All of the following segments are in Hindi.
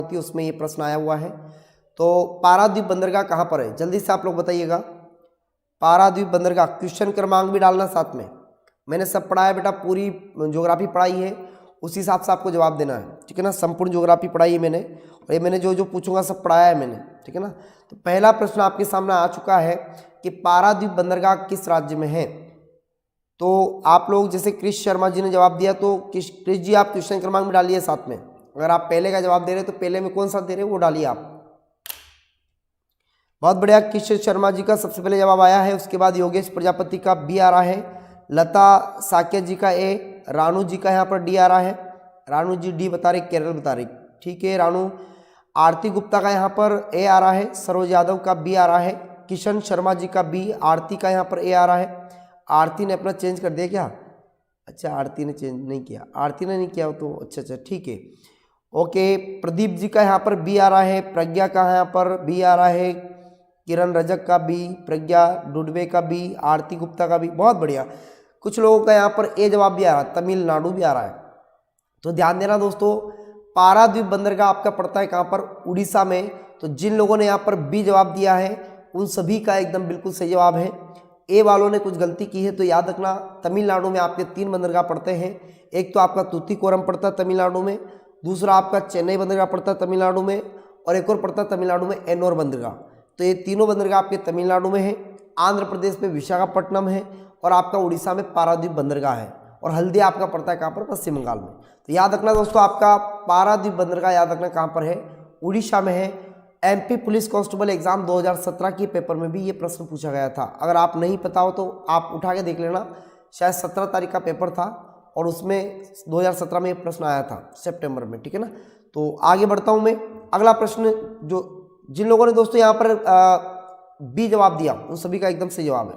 होती है उसमें ये प्रश्न आया हुआ है। तो पारादीप बंदरगाह कहाँ पर है, जल्दी से आप लोग बताइएगा। पारादीप बंदरगाह, क्वेश्चन क्रमांक भी डालना साथ में। मैंने सब पढ़ाया है बेटा, पूरी ज्योग्राफी पढ़ाई है, उस हिसाब से आपको जवाब देना है, ठीक है ना। संपूर्ण ज्योग्राफी पढ़ाई है मैंने, और ये मैंने जो जो पूछूंगा सब पढ़ाया है मैंने, ठीक है ना। तो पहला प्रश्न आपके सामने आ चुका है कि पारादीप बंदरगाह किस राज्य में है। तो आप लोग जैसे क्रिश शर्मा जी ने जवाब दिया, तो क्रिश जी आप क्वेश्चन क्रमांक में डालिए साथ में। अगर आप पहले का जवाब दे रहे हैं तो पहले में कौन सा दे रहे हैं वो डालिए आप। बहुत बढ़िया, क्रिश शर्मा जी का सबसे पहले जवाब आया है। उसके बाद योगेश प्रजापति का बी आ रहा है, लता साक्य जी का ए, रानू जी का यहाँ पर डी आ रहा है। रानू जी डी बता रहे, केरल बता रही, ठीक है रानू। आरती गुप्ता का यहाँ पर ए आ रहा है, सरोज यादव का बी आ रहा है, किशन शर्मा जी का बी, आरती का यहाँ पर ए आ रहा है। आरती ने अपना चेंज कर दिया क्या, अच्छा आरती ने चेंज नहीं किया, आरती ने नहीं किया तो अच्छा ठीक है ओके। प्रदीप जी का यहाँ पर बी आ रहा है, प्रज्ञा का यहाँ पर बी आ रहा है, किरण रजक का बी, प्रज्ञा डुडवे का बी, आरती गुप्ता का बी, बहुत बढ़िया। कुछ लोगों का यहाँ पर ए जवाब भी आ रहा है, तमिलनाडु भी आ रहा है। तो ध्यान देना दोस्तों, पारादीप बंदरगाह आपका पड़ता है कहाँ पर, उड़ीसा में। तो जिन लोगों ने यहाँ पर बी जवाब दिया है उन सभी का एकदम बिल्कुल सही जवाब है। ए वालों ने कुछ गलती की है तो याद रखना, तमिलनाडु में आपके 3 बंदरगाह पड़ते हैं। एक तो आपका तूतीकोरम पड़ता है तमिलनाडु में, दूसरा आपका चेन्नई बंदरगाह पड़ता है तमिलनाडु में, और एक और पड़ता है तमिलनाडु में एन्नोर बंदरगाह। तो ये तीनों बंदरगाह आपके तमिलनाडु में है। आंध्र प्रदेश में विशाखापट्टनम है, और आपका उड़ीसा में पारादीप बंदरगाह है, और हल्दिया आपका पड़ता है कहाँ पर, पश्चिम बंगाल में। तो याद रखना दोस्तों, आपका पारादीप बंदरगाह याद रखना कहाँ पर है, उड़ीसा में है। एमपी पुलिस कांस्टेबल एग्जाम 2017 के पेपर में भी ये प्रश्न पूछा गया था। अगर आप नहीं पता हो तो आप उठा के देख लेना, शायद 17 तारीख का पेपर था और उसमें 2017 में ये प्रश्न आया था सितंबर में, ठीक है ना। तो आगे बढ़ता हूँ मैं। अगला प्रश्न, जो जिन लोगों ने दोस्तों यहाँ पर बी जवाब दिया उन सभी का एकदम सही जवाब है।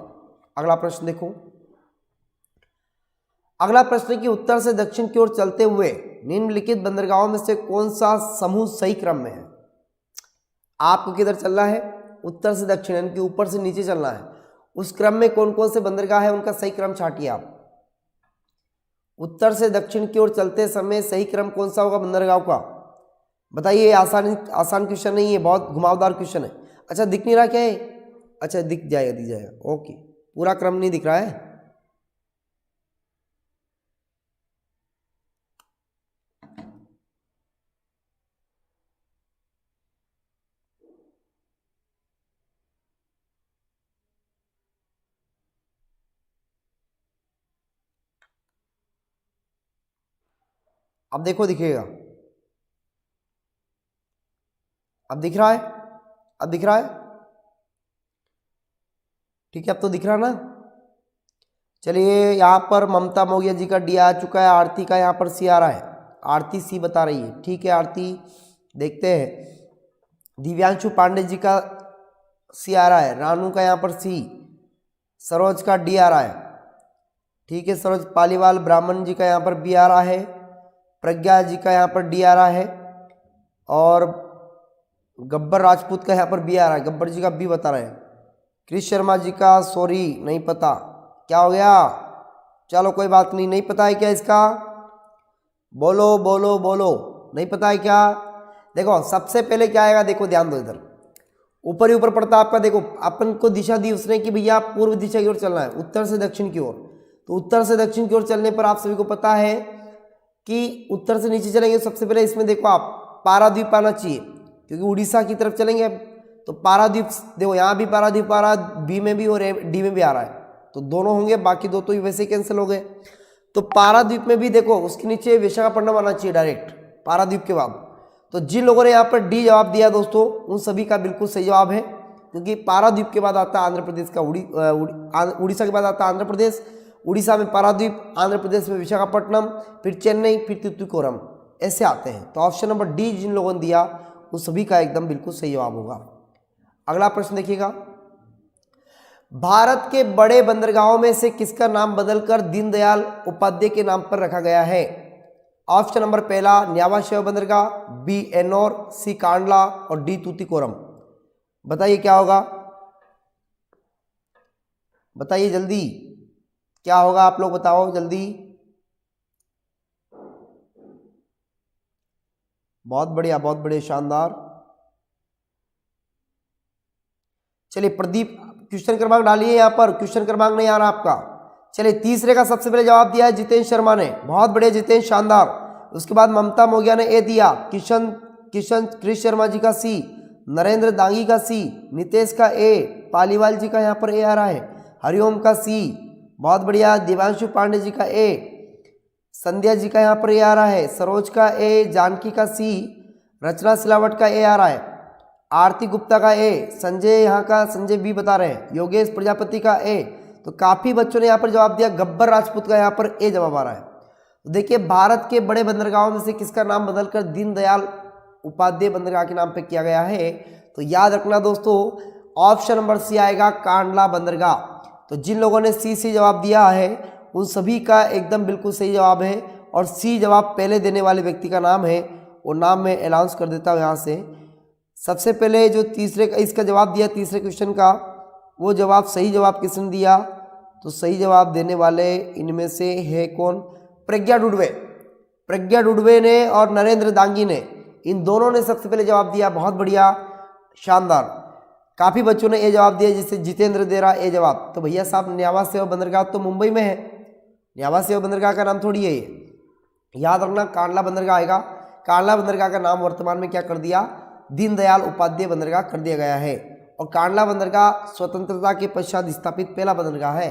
अगला प्रश्न देखो, अगला प्रश्न है कि उत्तर से दक्षिण की ओर चलते हुए निम्नलिखित बंदरगाहों में से कौन सा समूह सही क्रम में है। आपको किधर चलना है, उत्तर से दक्षिण, यानी कि ऊपर से नीचे चलना है। उस क्रम में कौन कौन से बंदरगाह है उनका सही क्रम छाटिए आप। उत्तर से दक्षिण की ओर चलते समय सही क्रम कौन सा होगा बंदरगाह का, बताइए। आसान क्वेश्चन नहीं है, बहुत घुमावदार क्वेश्चन है। अच्छा दिख नहीं रहा क्या है, अच्छा दिख जाएगा ओके, पूरा क्रम नहीं दिख रहा है। अब देखो दिखेगा, अब दिख रहा है, अब दिख रहा है, ठीक है अब तो दिख रहा ना। चलिए यहाँ पर ममता मौर्य जी का डी आ चुका है, आरती का यहाँ पर सी आ रहा है, आरती सी बता रही है, ठीक है आरती देखते हैं। दिव्यांशु पांडे जी का सी आ रहा है, रानू का यहाँ पर सी, सरोज का डी आ रहा है, ठीक है सरोज पालीवाल ब्राह्मण जी का यहाँ पर बी आ रहा है, प्रज्ञा जी का यहाँ पर डी आ रहा है, और गब्बर राजपूत का यहाँ पर बी आ रहा है, गब्बर जी का बी बता रहे हैं। क्रिश शर्मा जी का सॉरी नहीं पता, क्या हो गया, चलो कोई बात नहीं, नहीं पता है क्या इसका, बोलो बोलो बोलो, नहीं पता है क्या। देखो सबसे पहले क्या आएगा, देखो ध्यान दो, इधर ऊपर ही ऊपर पड़ता आपका, देखो अपन को दिशा दी उसने कि भैया पूर्व दिशा की ओर चलना है, उत्तर से दक्षिण की ओर। तो उत्तर से दक्षिण की ओर चलने पर आप सभी को पता है कि उत्तर से नीचे चलेंगे, सबसे पहले इसमें देखो आप पारादीप आना चाहिए, क्योंकि उड़ीसा की तरफ चलेंगे। तो पारादीप देखो, यहाँ भी पारादीप आ रहा है, बी में भी और डी में भी आ रहा है, तो दोनों होंगे, बाकी दो तो वैसे कैंसिल हो गए। तो पारादीप में भी देखो उसके नीचे विशाखापट्टनम आना चाहिए डायरेक्ट पारादीप के बाद। तो जिन लोगों ने यहाँ पर डी जवाब दिया दोस्तों उन सभी का बिल्कुल सही जवाब है, क्योंकि पारादीप के बाद आता है आंध्र प्रदेश का उड़ीसा के बाद आता है आंध्र प्रदेश, उड़ीसा में पारादीप, आंध्र प्रदेश में विशाखापट्टनम, फिर चेन्नई, फिर तूतीकोरम, ऐसे आते हैं। तो ऑप्शन नंबर डी जिन लोगों ने दिया उन सभी का एकदम बिल्कुल सही जवाब होगा। अगला प्रश्न देखिएगा, भारत के बड़े बंदरगाहों में से किसका नाम बदलकर दीनदयाल उपाध्याय के नाम पर रखा गया है। ऑप्शन नंबर पहला न्यावा शेव बंदरगाह, बी एन्नोर, सी कांडला और डी तूतीकोरम। बताइए क्या होगा, बताइए जल्दी क्या होगा, आप लोग बताओ जल्दी। बहुत बढ़िया, शानदार। चलिए प्रदीप, क्वेश्चन क्रमांक डालिए यहाँ पर, क्वेश्चन क्रमांक नहीं आ रहा आपका। चलिए तीसरे का सबसे पहले जवाब दिया है जितेंद्र शर्मा ने, बहुत बढ़िया जितेंद्र, शानदार। उसके बाद ममता मोगिया ने ए दिया, क्रिश शर्मा जी का सी, नरेंद्र दांगी का सी, नितेश का ए, पालीवाल जी का यहाँ पर ए आ रहा है, हरिओम का सी, बहुत बढ़िया, देवांशु पांडे जी का ए, संध्या जी का यहाँ पर ए आ रहा है, सरोज का ए, जानकी का सी, रचना सिलावट का ए आ रहा है, आरती गुप्ता का ए, संजय यहाँ का संजय बी बता रहे हैं, योगेश प्रजापति का ए। तो काफ़ी बच्चों ने यहाँ पर जवाब दिया। गब्बर राजपूत का यहाँ पर ए जवाब आ रहा है। तो देखिए भारत के बड़े बंदरगाहों में से किसका नाम बदलकर दीनदयाल उपाध्याय बंदरगाह के नाम पे किया गया है? तो याद रखना दोस्तों, ऑप्शन नंबर सी आएगा, कांडला बंदरगाह। तो जिन लोगों ने सी जवाब दिया है उन सभी का एकदम बिल्कुल सही जवाब है, और सी जवाब पहले देने वाले व्यक्ति का नाम है, वो नाम मैं अनाउंस कर देता हूँ यहाँ से। सबसे पहले जो तीसरे का इसका जवाब दिया, तीसरे क्वेश्चन का, वो जवाब सही जवाब किसने दिया? तो सही जवाब देने वाले इनमें से है कौन? प्रज्ञा डुडवे। प्रज्ञा डुडवे ने और नरेंद्र दांगी ने, इन दोनों ने सबसे पहले जवाब दिया। बहुत बढ़िया, शानदार। काफ़ी बच्चों ने ए जवाब दिया, जिससे जितेंद्र दे रहा ए जवाब। तो भैया साहब, न्यावा सेवा बंदरगाह तो मुंबई में है, न्यावा सेवा बंदरगाह का नाम थोड़ी है ये, याद रखना कांडला बंदरगाह आएगा। कांडला बंदरगाह का नाम वर्तमान में क्या कर दिया? दीनदयाल उपाध्याय बंदरगाह कर दिया गया है। और कांडला बंदरगाह स्वतंत्रता के पश्चात स्थापित पहला बंदरगाह है,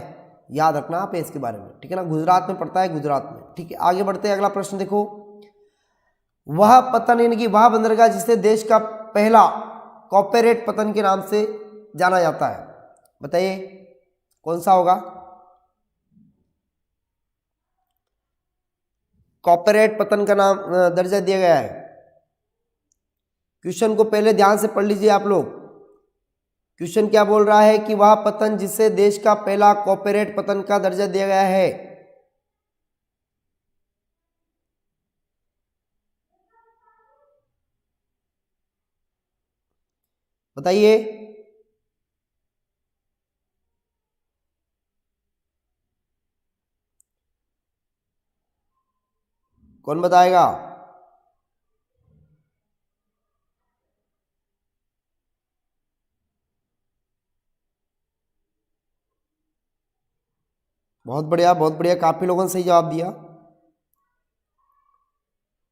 याद रखना आप इसके बारे में, ठीक है ना। गुजरात में पड़ता है, गुजरात में, ठीक है। आगे बढ़ते हैं, अगला प्रश्न देखो। वह पतन, यानी कि वह बंदरगाह जिसे देश का पहला कॉर्पोरेट पतन के नाम से जाना जाता है, बताइए कौन सा होगा? कॉर्पोरेट पतन का नाम दर्जा दिया गया है। क्वेश्चन को पहले ध्यान से पढ़ लीजिए आप लोग। क्वेश्चन क्या बोल रहा है कि वह पतन जिसे देश का पहला कॉर्पोरेट पतन का दर्जा दिया गया है, बताइए। कौन बताएगा? बहुत बढ़िया, बहुत बढ़िया। काफी लोगों ने सही जवाब दिया,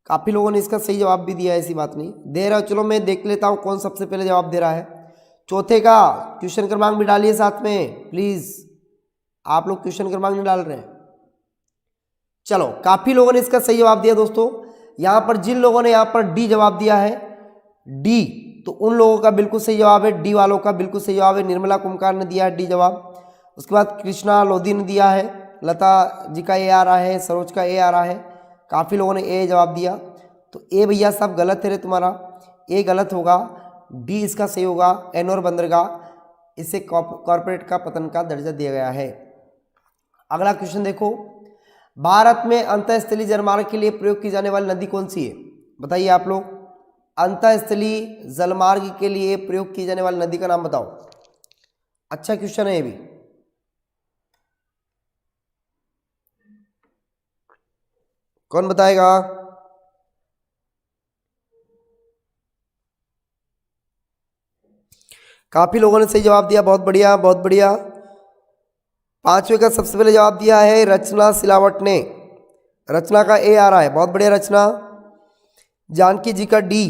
काफी लोगों ने इसका सही जवाब भी दिया, ऐसी बात नहीं दे रहा। चलो मैं देख लेता हूं कौन सबसे पहले जवाब दे रहा है। चौथे का क्वेश्चन क्रमांक भी डालिए साथ में प्लीज, आप लोग क्वेश्चन क्रमांक नहीं डाल रहे हैं। चलो, काफी लोगों ने इसका सही जवाब दिया दोस्तों। यहां पर जिन लोगों ने यहां पर डी जवाब दिया है, डी, तो उन लोगों का बिल्कुल सही जवाब है, डी वालों का बिल्कुल सही जवाब है। निर्मला कुमकार ने दिया है डी जवाब। उसके बाद कृष्णा लोधी ने दिया है, लता जी का ए आ रहा है, सरोज का ए आ रहा है। काफ़ी लोगों ने ए जवाब दिया। तो ए भैया साहब गलत है रे, तुम्हारा ए गलत होगा, डी इसका सही होगा। एनोर बंदरगाह, इसे कॉर्पोरेट का पतन का दर्जा दिया गया है। अगला क्वेश्चन देखो, भारत में अंतःस्थलीय जलमार्ग के लिए प्रयोग की जाने वाली नदी कौन सी है? बताइए आप लोग, अंतःस्थलीय जलमार्ग के लिए प्रयोग की जाने वाली नदी का नाम बताओ। अच्छा क्वेश्चन है ये भी। कौन बताएगा? काफी लोगों ने सही जवाब दिया, बहुत बढ़िया, बहुत बढ़िया। पांचवे का सबसे पहले जवाब दिया है रचना सिलावट ने, रचना का ए आ रहा है, बहुत बढ़िया रचना। जानकी जी का डी,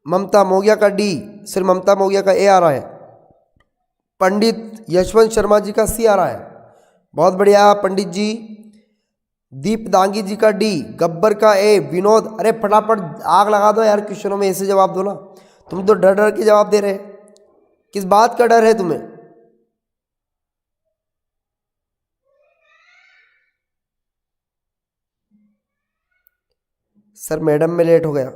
ममता मोगिया का डी, सिर्फ ममता मोगिया का ए आ रहा है। पंडित यशवंत शर्मा जी का सी आ रहा है, बहुत बढ़िया पंडित जी। दीप दांगी जी का डी, गब्बर का ए, विनोद, अरे फटाफट आग लगा दो यार, क्वेश्चनों में ऐसे जवाब दो ना। तुम तो डर डर के जवाब दे रहे, किस बात का डर है तुम्हें? सर मैडम में लेट हो गया,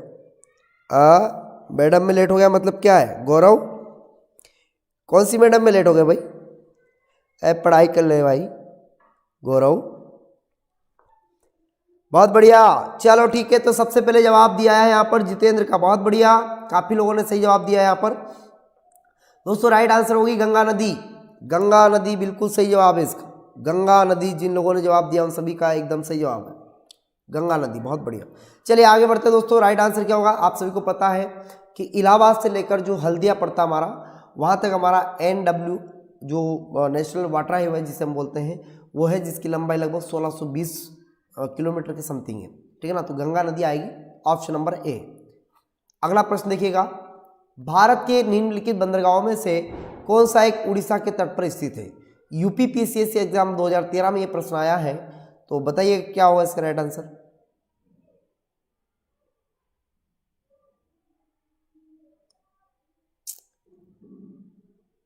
मैडम में लेट हो गया मतलब क्या है? गौरव, कौन सी मैडम में लेट हो गया भाई? पढ़ाई कर ले भाई गौरव, बहुत बढ़िया। चलो ठीक है, तो सबसे पहले जवाब दिया है यहाँ पर जितेंद्र का, बहुत बढ़िया। काफी लोगों ने सही जवाब दिया है यहाँ पर दोस्तों। राइट आंसर होगी गंगा नदी, गंगा नदी बिल्कुल सही जवाब है इसका। गंगा नदी, जिन लोगों ने जवाब दिया उन सभी का एकदम सही जवाब है, गंगा नदी, बहुत बढ़िया। चलिए आगे बढ़ते हैं दोस्तों। राइट आंसर क्या होगा, आप सभी को पता है कि इलाहाबाद से लेकर जो हल्दिया पड़ता हमारा, वहाँ तक हमारा NW जो नेशनल वाटर हाईवे जिसे हम बोलते हैं वो है, जिसकी लंबाई लगभग 1620 किलोमीटर के समथिंग है, ठीक है ना। तो गंगा नदी आएगी, ऑप्शन नंबर ए। अगला प्रश्न देखिएगा, भारत के निम्नलिखित बंदरगाहों में से कौन सा एक उड़ीसा के तट पर स्थित है। UPPCSC एग्जाम 2013 में ये प्रश्न आया है, तो बताइए क्या होगा इसका राइट आंसर।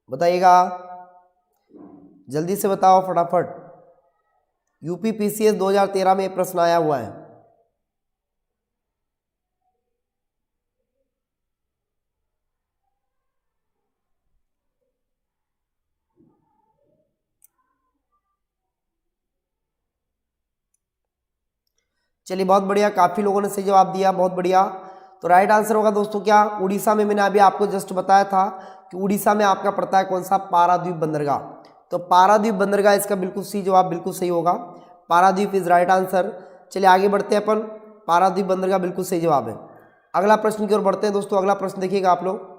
बताइएगा, जल्दी से बताओ फटाफट। UPPCS 2013 में ये प्रश्न आया हुआ है। चलिए बहुत बढ़िया, काफ़ी लोगों ने सही जवाब दिया, बहुत बढ़िया। तो राइट आंसर होगा दोस्तों क्या, उड़ीसा में। मैंने अभी आपको जस्ट बताया था कि उड़ीसा में आपका पड़ता है कौन सा, पारादीप बंदरगाह। तो पारादीप बंदरगाह इसका बिल्कुल सही जवाब, बिल्कुल सही होगा, पारादीप इज राइट आंसर। चलिए आगे बढ़ते हैं अपन, पारादीप बंदरगाह बिल्कुल सही जवाब है। अगला प्रश्न की ओर बढ़ते हैं दोस्तों। अगला प्रश्न देखिएगा आप लोग,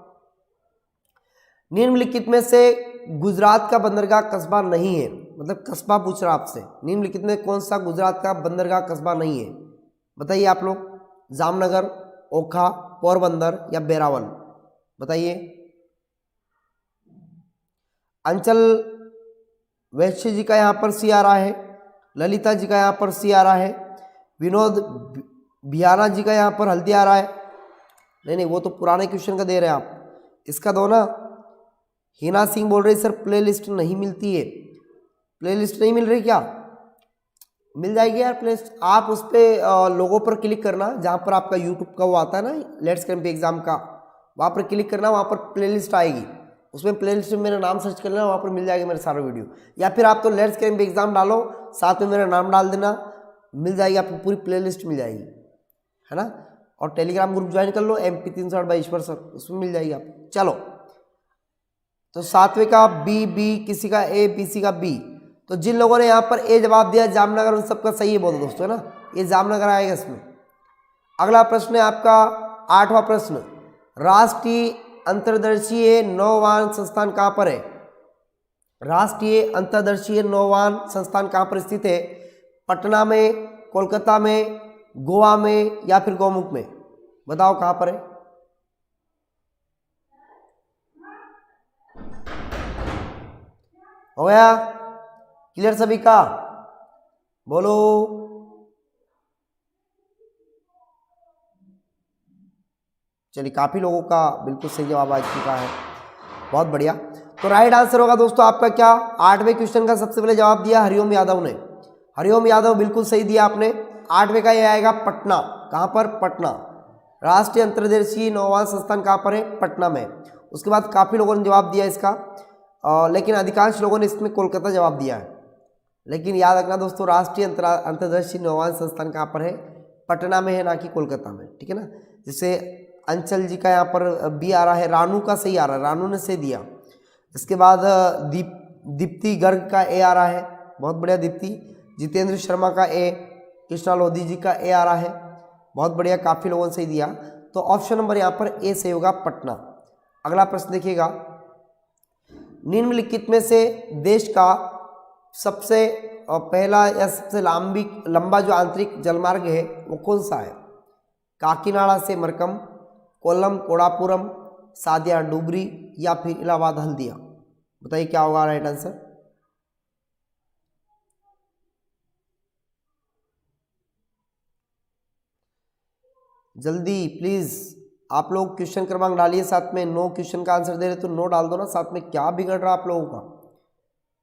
निम्नलिखित में से गुजरात का बंदरगाह कस्बा नहीं है, मतलब कस्बा पूछ रहा आपसे, निम्नलिखित में कौन सा गुजरात का बंदरगाह कस्बा नहीं है, बताइए आप लोग। जामनगर, ओखा, पोरबंदर या बेरावल, बताइए। अंचल वैश्य जी का यहाँ पर सी आ रहा है, ललिता जी का यहाँ पर सी आ रहा है, विनोद बिहाना जी का यहाँ पर हल्दी आ रहा है। नहीं, वो तो पुराने क्वेश्चन का दे रहे हैं आप, इसका दो ना। हिना सिंह बोल रही सर प्लेलिस्ट नहीं मिलती है, प्लेलिस्ट नहीं मिल रही क्या, मिल जाएगी यार प्लेलिस्ट। आप उस पर लोगों पर क्लिक करना, जहाँ पर आपका यूट्यूब का वो आता है ना, लेट्स क्रैम्प एग्जाम का, वहाँ पर क्लिक करना, वहाँ पर प्लेलिस्ट आएगी, उसमें प्लेलिस्ट में मेरा नाम सर्च कर लेना, वहाँ पर मिल जाएगा मेरा सारा वीडियो। या फिर आप तो लेट्स क्रैम्प एग्जाम डालो, साथ में मेरा नाम डाल देना, मिल जाएगी आपको पूरी प्लेलिस्ट मिल जाएगी, है ना। और टेलीग्राम ग्रुप ज्वाइन कर लो, MP 360 बाई ईश्वर सर, उसमें मिल जाएगी आप। चलो, तो 7वें का बी, किसी का A, BC का B। तो जिन लोगों ने यहाँ पर A जवाब दिया जामनगर, उन सबका सही है बोलो दोस्तों, है ना, ये जामनगर आएगा इसमें। अगला प्रश्न है आपका 8वां प्रश्न, राष्ट्रीय अंतर्देशीय नौवान संस्थान कहाँ पर है। राष्ट्रीय अंतर्देशीय नौवान संस्थान कहाँ पर स्थित है, पटना में, कोलकाता में, गोवा में या फिर गोमुख में, बताओ कहाँ पर है। हो गया क्लियर सभी का, बोलो। चलिए काफ़ी लोगों का बिल्कुल सही जवाब आ चुका है, बहुत बढ़िया। तो राइट आंसर होगा दोस्तों आपका क्या, 8वें क्वेश्चन का सबसे पहले जवाब दिया हरिओम यादव ने। हरिओम यादव बिल्कुल सही दिया आपने। 8वें का ये आएगा पटना, कहाँ पर, पटना। राष्ट्रीय अंतर्देशीय नौवान संस्थान कहाँ पर है, पटना में। उसके बाद काफ़ी लोगों ने जवाब दिया इसका, लेकिन अधिकांश लोगों ने इसमें कोलकाता जवाब दिया है। लेकिन याद रखना दोस्तों, राष्ट्रीय अंतर्देशीय नौवान संस्थान कहाँ पर है, पटना में है, ना कि कोलकाता में, ठीक है ना। जैसे अंचल जी का यहाँ पर B आ रहा है, रानू का सही आ रहा है, रानू ने सही दिया। इसके बाद दीप्ति गर्ग का A आ रहा है, बहुत बढ़िया दीप्ति। जितेंद्र शर्मा का A, कृष्णा लोधी जी का A आ रहा है, बहुत बढ़िया, काफ़ी लोगों ने सही दिया। तो ऑप्शन नंबर यहाँ पर A सही होगा, पटना। अगला प्रश्न देखिएगा, निम्नलिखित में से देश का सबसे पहला या सबसे लंबा जो आंतरिक जलमार्ग है वो कौन सा है। काकीनाडा से मरकम, कोल्लम कोड़ापुरम, सादिया डुबरी या फिर इलाहाबाद हल्दिया, बताइए क्या होगा राइट आंसर। जल्दी प्लीज आप लोग क्वेश्चन क्रमांक डालिए, साथ में नो क्वेश्चन का आंसर दे रहे तो नो डाल दो ना, साथ में क्या बिगड़ रहा आप लोगों का,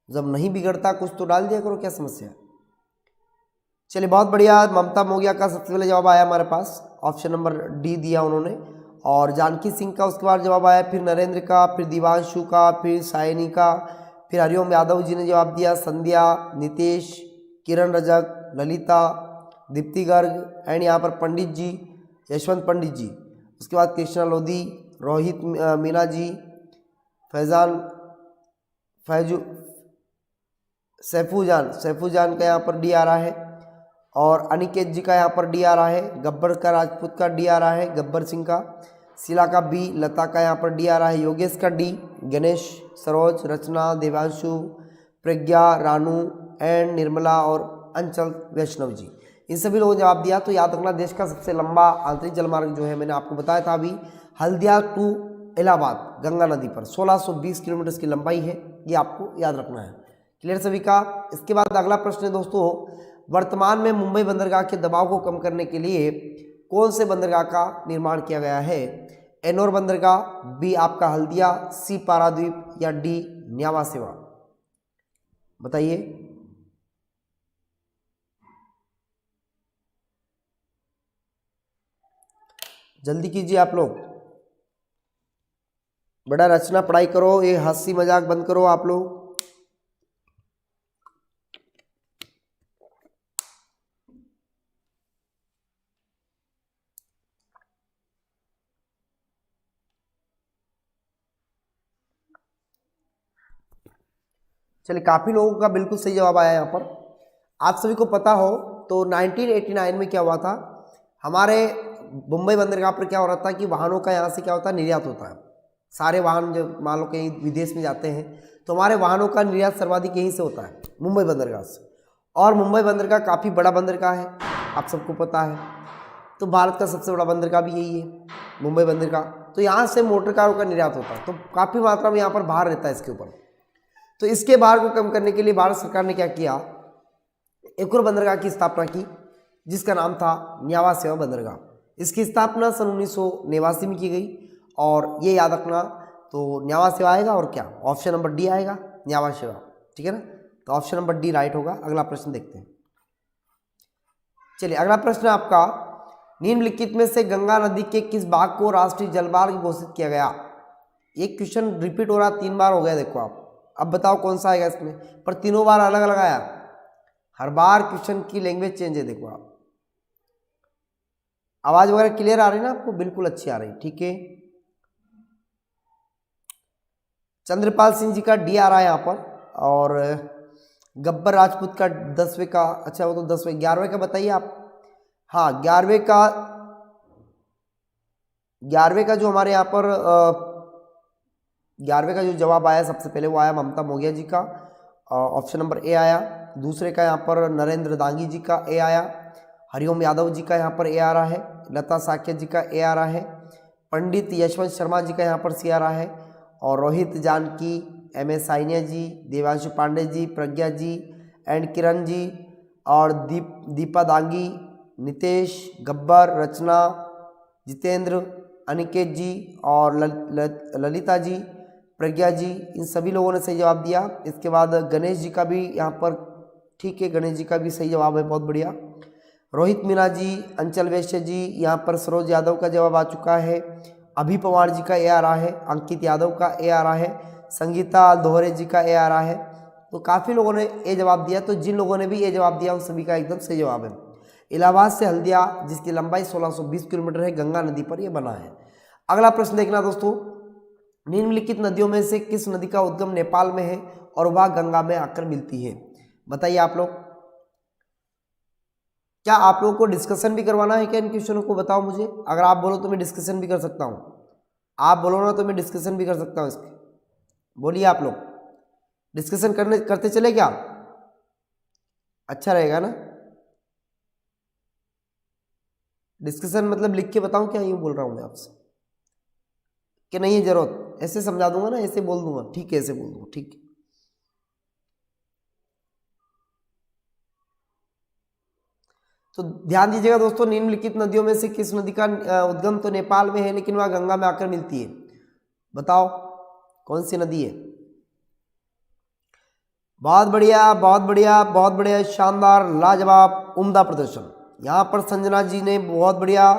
जब नहीं बिगड़ता कुछ तो डाल दिया करो, क्या समस्या। चलिए बहुत बढ़िया, ममता मोगिया का सबसे पहले जवाब आया हमारे पास, ऑप्शन नंबर D दिया उन्होंने। और जानकी सिंह का उसके बाद जवाब आया, फिर नरेंद्र का, फिर दिवांशु का, फिर सायनी का, फिर हरिओम यादव जी ने जवाब दिया, संध्या, नितेश, किरण रजक, ललिता, दीप्ति गर्ग एंड यहाँ पर पंडित जी, यशवंत पंडित जी। उसके बाद कृष्णा लोधी, रोहित मीना जी, सैफूजान का यहाँ पर D आ रहा है। और अनिकेत जी का यहाँ पर डी आ रहा है, गब्बर का राजपूत का डी आ रहा है, गब्बर सिंह का, शीला का बी, लता का यहाँ पर डी आ रहा है, योगेश का डी, गणेश, सरोज, रचना, देवांशु, प्रज्ञा, रानू एंड निर्मला और अंचल वैष्णव जी, इन सभी लोगों ने जवाब दिया। तो याद रखना देश का सबसे लंबा आंतरिक जलमार्ग जो है मैंने आपको बताया था अभी, हल्दिया टू इलाहाबाद गंगा नदी पर 1620 किलोमीटर की लंबाई है, ये आपको याद रखना है। क्लियर सभी का। इसके बाद अगला प्रश्न है दोस्तों, वर्तमान में मुंबई बंदरगाह के दबाव को कम करने के लिए कौन से बंदरगाह का निर्माण किया गया है? एनोर बंदरगाह, बी आपका हल्दिया, सी पारादीप या डी न्यावा सेवा, बताइए। जल्दी कीजिए आप लोग, बड़ा रचना पढ़ाई करो, ये हंसी मजाक बंद करो आप लोग। चलिए, काफ़ी लोगों का बिल्कुल सही जवाब आया यहाँ पर। आप सभी को पता हो तो 1989 में क्या हुआ था, हमारे मुंबई बंदरगाह पर क्या हो रहा था कि वाहनों का यहाँ से क्या होता है, निर्यात होता है। सारे वाहन जब मान लो कहीं विदेश में जाते हैं तो हमारे वाहनों का निर्यात सर्वाधिक यहीं से होता है, मुंबई बंदरगाह से। और मुंबई बंदरगाह काफ़ी बड़ा बंदरगाह है, आप सबको पता है। तो भारत का सबसे बड़ा बंदरगाह भी यही है, मुंबई बंदरगाह। तो यहाँ से मोटर कारों का निर्यात होता है, तो काफ़ी मात्रा में यहाँ पर भार रहता है इसके ऊपर। तो इसके भार को कम करने के लिए भारत सरकार ने क्या किया, एक और बंदरगाह की स्थापना की जिसका नाम था न्यावा सेवा बंदरगाह। इसकी स्थापना सन 1989 में की गई। और ये याद रखना, तो न्यावा सेवा आएगा और क्या, ऑप्शन नंबर डी आएगा, न्यावा सेवा, ठीक है ना। तो ऑप्शन नंबर डी राइट होगा। अगला प्रश्न देखते हैं। चलिए, अगला प्रश्न आपका, निम्नलिखित में से गंगा नदी के किस भाग को राष्ट्रीय जलमार्ग घोषित किया गया? ये क्वेश्चन रिपीट हो रहा, 3 बार हो गया, देखो आप। अब बताओ कौन सा आएगा इसमें, पर तीनों बार अलग अलग आया। हर बार क्वेश्चन की लैंग्वेज चेंज है, देखो आप। आवाज वगैरह क्लियर आ रही है ना आपको? बिल्कुल अच्छी आ रही, ठीक है। चंद्रपाल सिंह जी का डी आ रहा है यहाँ पर, और गब्बर राजपूत का 10वें का, अच्छा वो तो 10वें, 11वें का बताइए आप। हाँ, 11वें का जो हमारे यहाँ पर 11वें का जो जवाब आया सबसे पहले वो आया ममता मोगिया जी का, ऑप्शन नंबर ए आया। दूसरे का यहाँ पर नरेंद्र दांगी जी का ए आया। हरिओम यादव जी का यहाँ पर ए आ रहा है। लता साकेत जी का ए आ रहा है। पंडित यशवंत शर्मा जी का यहाँ पर सी आ रहा है। और रोहित जानकी, MS साइनिया जी, देवांशु पांडे जी, प्रज्ञा जी एंड किरण जी, और दीपा दांगी, नितेश, गब्बर, रचना, जितेंद्र, अनिकेत जी और ललिता जी, प्रज्ञा जी, इन सभी लोगों ने सही जवाब दिया। इसके बाद गणेश जी का भी यहाँ पर, ठीक है, गणेश जी का भी सही जवाब है, बहुत बढ़िया। रोहित मीना जी, अंचल वैश्य जी, यहाँ पर सरोज यादव का जवाब आ चुका है। अभी पवार जी का ए आ रहा है। अंकित यादव का ए आ रहा है। संगीता दोहरे जी का ए आ रहा है। तो काफ़ी लोगों ने ए जवाब दिया। तो जिन लोगों ने भी ए जवाब दिया उन सभी का एकदम सही जवाब है। इलाहाबाद से हल्दिया, जिसकी लंबाई 1620 किलोमीटर है, गंगा नदी पर यह बना है। अगला प्रश्न देखना दोस्तों, निम्नलिखित नदियों में से किस नदी का उद्गम नेपाल में है और वह गंगा में आकर मिलती है? बताइए आप लोग। क्या आप लोगों को डिस्कशन भी करवाना है क्या इन क्वेश्चनों को? बताओ मुझे। अगर आप बोलो तो मैं डिस्कशन भी कर सकता हूँ। आप बोलो ना तो मैं डिस्कशन भी कर सकता हूँ इसके। बोलिए आप लोग, डिस्कशन करते चले क्या? अच्छा रहेगा ना? डिस्कशन मतलब लिख के बताऊं क्या, यूँ बोल रहा हूँ मैं आपसे कि नहीं है जरूरत? ऐसे समझा दूंगा ना, ऐसे बोल दूंगा, ठीक है, ऐसे बोल दूंगा, ठीक है। तो ध्यान दीजिएगा दोस्तों, निम्नलिखित नदियों में से किस नदी का उद्गम तो नेपाल में है लेकिन वह गंगा में आकर मिलती है? बताओ कौन सी नदी है? बहुत बढ़िया, बहुत बढ़िया, बहुत बढ़िया, शानदार, लाजवाब, उम्दा प्रदर्शन। यहाँ पर संजना जी ने बहुत बढ़िया,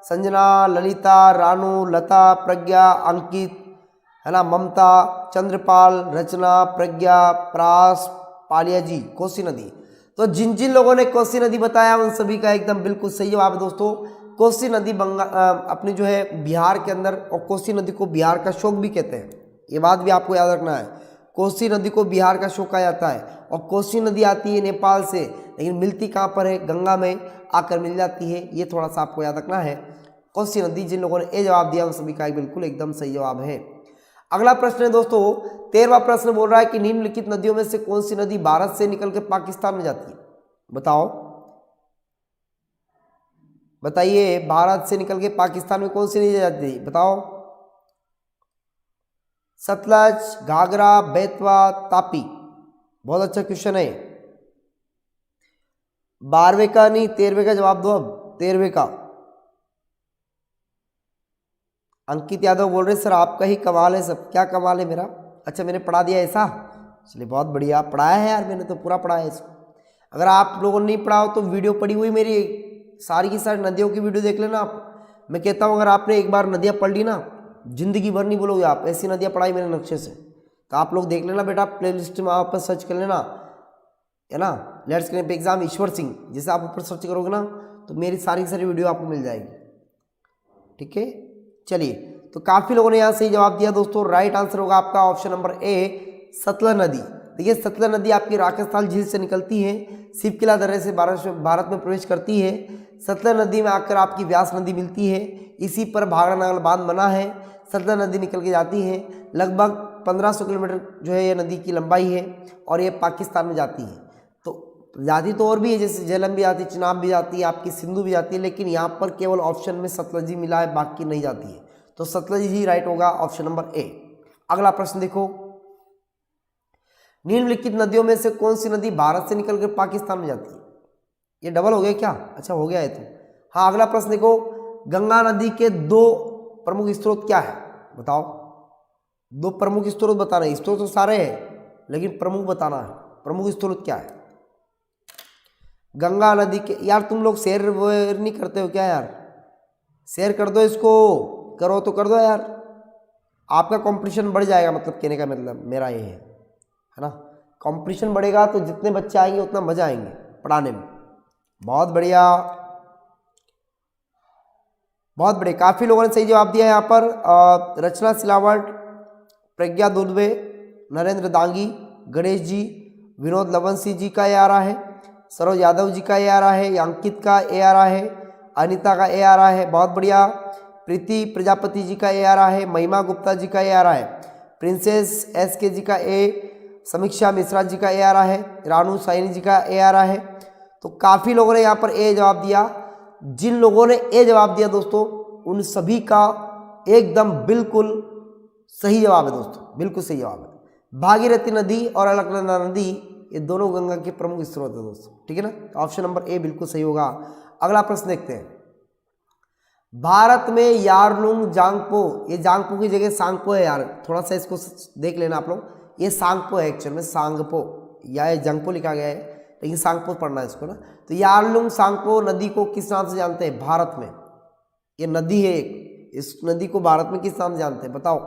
संजना, ललिता, रानू, लता, प्रज्ञा, अंकित, है ना, ममता, चंद्रपाल, रचना, प्रज्ञा, प्रास, पालिया जी, कोसी नदी। तो जिन जिन लोगों ने कोसी नदी बताया उन सभी का एकदम बिल्कुल सही जवाब है दोस्तों। कोसी नदी अपनी जो है बिहार के अंदर, और कोसी नदी को बिहार का शोक भी कहते हैं, ये बात भी आपको याद रखना है। कोसी नदी को बिहार का शोक कहा जाता है, और कोसी नदी आती है नेपाल से, लेकिन मिलती कहाँ पर है, गंगा में आकर मिल जाती है। ये थोड़ा सा आपको याद रखना है, कोसी नदी। जिन लोगों ने ए जवाब दिया उन सभी का बिल्कुल एकदम सही जवाब है। अगला प्रश्न है दोस्तों 13वां प्रश्न बोल रहा है कि निम्नलिखित नदियों में से कौन सी नदी भारत से निकल के पाकिस्तान में जाती है? बताओ, बताइए, भारत से निकल के पाकिस्तान में कौन सी नदी जाती है? बताओ। सतलज, घाघरा, बेतवा, तापी। बहुत अच्छा क्वेश्चन है। 12वें का नहीं 13वें का जवाब दो। अब 13वें का अंकित यादव बोल रहे सर आपका ही कमाल है। सब क्या कमाल है मेरा? अच्छा, मैंने पढ़ा दिया ऐसा? चलिए बहुत बढ़िया, पढ़ाया है यार, मैंने तो पूरा पढ़ाया है इसको। अगर आप लोगों ने नहीं पढ़ा हो तो वीडियो पड़ी हुई मेरी सारी की सारी नदियों की वीडियो देख लेना आप। मैं कहता हूँ अगर आपने एक बार नदियाँ पढ़ ली ना, जिंदगी भर नहीं बोलोगे आप, ऐसी नदियाँ पढ़ाई मेरे नक्शे से। तो आप लोग देख लेना बेटा, प्लेलिस्ट में आप सर्च कर लेना, है ना, let's crack exam Ishwar Singh, जैसे आप ऊपर सर्च करोगे ना तो मेरी सारी की सारी वीडियो आपको मिल जाएगी। ठीक है, चलिए, तो काफ़ी लोगों ने यहाँ सही जवाब दिया दोस्तों। राइट आंसर होगा आपका ऑप्शन नंबर ए, सतलज नदी। देखिए, सतलज नदी आपकी राकेशस्थल झील से निकलती है, शिवकिला दर्रे से भारत में प्रवेश करती है। सतलज नदी में आकर आपकी व्यास नदी मिलती है, इसी पर भाखड़ा नागल बांध बना है। सतलज नदी निकल के जाती है, लगभग 1500 किलोमीटर जो है ये नदी की लंबाई है, और ये पाकिस्तान में जाती है। तो जाती तो और भी है, जैसे झेलम भी जाती है, चिनाब भी जाती है, आपकी सिंधु भी जाती है, लेकिन यहाँ पर केवल ऑप्शन में सतलज ही मिला है, बाकी नहीं जाती है। तो सतलज ही राइट होगा, ऑप्शन नंबर ए। अगला प्रश्न देखो, निम्नलिखित नदियों में से कौन सी नदी भारत से निकलकर पाकिस्तान में जाती है? ये डबल हो गया क्या? अच्छा, हो गया है तो। हाँ, अगला प्रश्न देखो, गंगा नदी के 2 प्रमुख स्रोत क्या है? बताओ। 2 प्रमुख स्रोत बताना है, स्रोत तो सारे हैं लेकिन प्रमुख बताना है, प्रमुख स्रोत क्या है गंगा नदी के? यार तुम लोग शेयर वेयर नहीं करते हो क्या यार? शेयर कर दो इसको, करो तो कर दो यार, आपका कंपटीशन बढ़ जाएगा। मतलब कहने का मतलब मेरा ये है ना, कंपटीशन बढ़ेगा तो जितने बच्चे आएंगे उतना मजा आएंगे पढ़ाने में। बहुत बढ़िया, बहुत बढ़िया, काफ़ी लोगों ने सही जवाब दिया है यहाँ पर। रचना सिलावट, प्रज्ञा दुर्वे, नरेंद्र दांगी, गणेश जी, विनोद लवंशी जी का ए आ रहा है, सरोज यादव जी का ए आ रहा है, अंकित का ए आ रहा है, अनीता का ए आ रहा है, बहुत बढ़िया, प्रीति प्रजापति जी का ए आ रहा है, महिमा गुप्ता जी का ए आ रहा है, प्रिंसेस SK जी का ए, समीक्षा मिश्रा जी का ए आ रहा है, रानू साइनी जी का ए आ रहा है। तो काफ़ी लोगों ने यहाँ पर ए जवाब दिया। जिन लोगों ने ए जवाब दिया दोस्तों, उन सभी का एकदम बिल्कुल सही जवाब है दोस्तों, बिल्कुल सही जवाब है। भागीरथी नदी और अलकनंदा नदी ये दोनों गंगा के प्रमुख स्रोत है दोस्तों, ठीक है ना। तो ऑप्शन नंबर ए बिल्कुल सही होगा। अगला प्रश्न देखते हैं, भारत में यारलुंग जांगपो, ये जांगपो की जगह सांगपो है यार, थोड़ा सा इसको देख लेना आप लोग, ये सांगपो है एक्चुअल में, सांगपो या जंगपो लिखा गया है लेकिन सांगपो पढ़ना है इसको ना। तो यारलुंग सांगपो नदी को किस नाम से जानते हैं भारत में? ये नदी है एक, इस नदी को भारत में किस नाम से जानते हैं बताओ।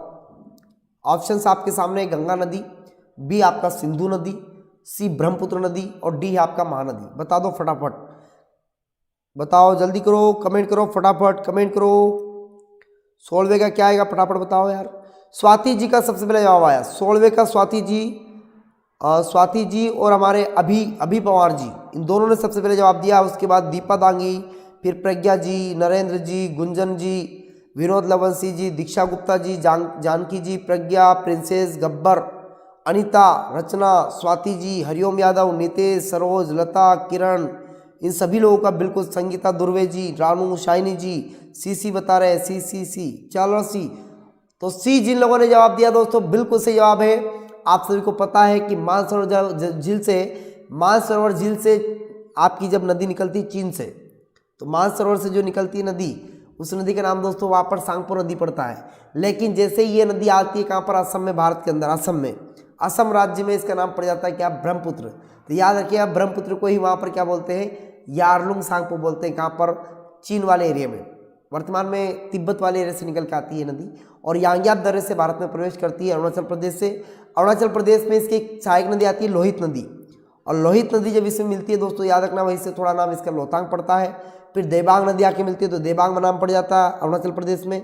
ऑप्शंस आपके सामने है, गंगा नदी, बी आपका सिंधु नदी, सी ब्रह्मपुत्र नदी, और डी है आपका महानदी। बता दो फटाफट, बताओ जल्दी करो, कमेंट करो फटाफट, कमेंट करो। 16वें का क्या आएगा फटाफट बताओ यार। स्वाति जी का सबसे पहले जवाब आया, 16वें का स्वाति जी और हमारे अभी पवार जी, इन दोनों ने सबसे पहले जवाब दिया। उसके बाद दीपा दांगी, फिर प्रज्ञा जी, नरेंद्र जी, गुंजन जी, विनोद लवंशी जी, दीक्षा गुप्ता जी, जानकी जी, प्रज्ञा, प्रिंसेस, गब्बर, अनीता, रचना, स्वाति जी, हरिओम यादव, नितेश, सरोज, लता, किरण, इन सभी लोगों का बिल्कुल, संगीता दुर्वे जी, रानू शाइनी जी, सी बता रहे हैं, सी, चलो सी। तो सी जिन लोगों ने जवाब दिया दोस्तों बिल्कुल सही जवाब है। आप सभी को पता है कि मानसरोवर झील से आपकी जब नदी निकलती चीन से, तो मानसरोवर से जो निकलती नदी, उस नदी का नाम दोस्तों वहाँ पर सांगपो नदी पड़ता है। लेकिन जैसे ये नदी आती है कहाँ पर? असम में, भारत के अंदर असम में, असम राज्य में इसका नाम पड़ जाता है क्या? ब्रह्मपुत्र। तो याद रखिए, ब्रह्मपुत्र को ही वहाँ पर क्या बोलते हैं? यारलुंग सांगपो बोलते हैं। कहाँ पर? चीन वाले एरिया में, वर्तमान में तिब्बत वाले एरिया से निकल के आती है नदी, और यांग्याप दर्रे से भारत में प्रवेश करती है अरुणाचल प्रदेश से। अरुणाचल प्रदेश में इसकी एक सहायक नदी आती है लोहित नदी, और लोहित नदी जब इसमें मिलती है दोस्तों, याद रखना वहीं से थोड़ा नाम इसका लोतांग पड़ता है। फिर देबांग नदी आके मिलती है तो देबांग में नाम पड़ जाता है अरुणाचल प्रदेश में।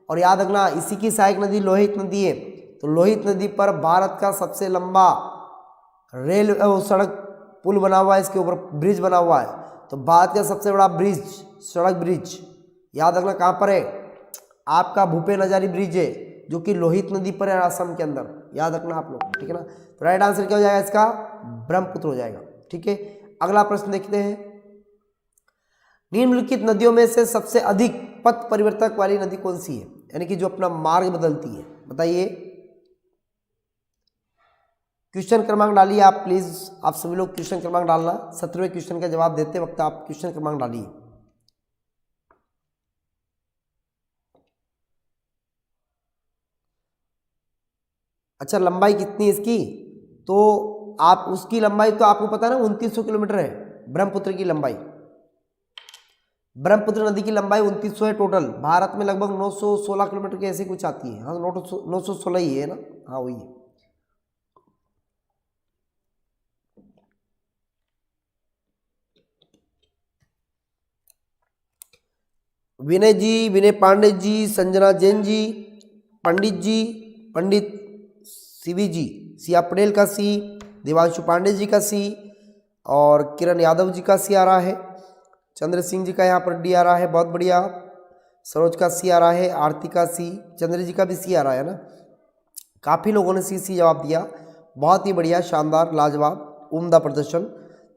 और याद रखना इसी की सहायक नदी लोहित नदी है, तो लोहित नदी पर भारत का सबसे लंबा रेल सड़क पुल बना हुआ है, इसके ऊपर ब्रिज बना हुआ है। तो भारत का सबसे बड़ा ब्रिज, सड़क ब्रिज याद रखना कहाँ पर है, आपका भूपेन हजारी ब्रिज है, जो कि लोहित नदी पर है असम के अंदर, याद रखना आप लोग, ठीक है ना। तो राइट आंसर क्या हो जाएगा इसका, ब्रह्मपुत्र हो जाएगा, ठीक है। अगला प्रश्न देखते हैं, निम्नलिखित नदियों में से सबसे अधिक पथ परिवर्तक वाली नदी कौन सी है, यानी कि जो अपना मार्ग बदलती है, बताइए। क्वेश्चन क्रमांक डालिए आप प्लीज, आप सभी लोग क्वेश्चन क्रमांक डालना, 17वें क्वेश्चन का जवाब देते वक्त आप क्वेश्चन क्रमांक डालिए। अच्छा, लंबाई कितनी है इसकी, तो आप उसकी लंबाई तो आपको पता है ना 2900 किलोमीटर है ब्रह्मपुत्र की लंबाई। ब्रह्मपुत्र नदी की लंबाई 2900 है टोटल। भारत में लगभग 916 किलोमीटर की ऐसी कुछ आती है, हाँ 916 ही है ना, हाँ वही है। विनय जी, विनय पांडे जी, संजना जैन जी, पंडित जी, पंडित सीवी जी, सिया पटेल का सी, देवांशु पांडे जी का सी, और किरण यादव जी का सी आ रहा है, चंद्र सिंह जी का यहाँ पर डी आ रहा है, बहुत बढ़िया। सरोज का सी आ रहा है, आरती का सी, चंद्र जी का भी सी आ रहा है ना। काफ़ी लोगों ने सी जवाब दिया, बहुत ही बढ़िया, शानदार, लाजवाब, उम्दा प्रदर्शन।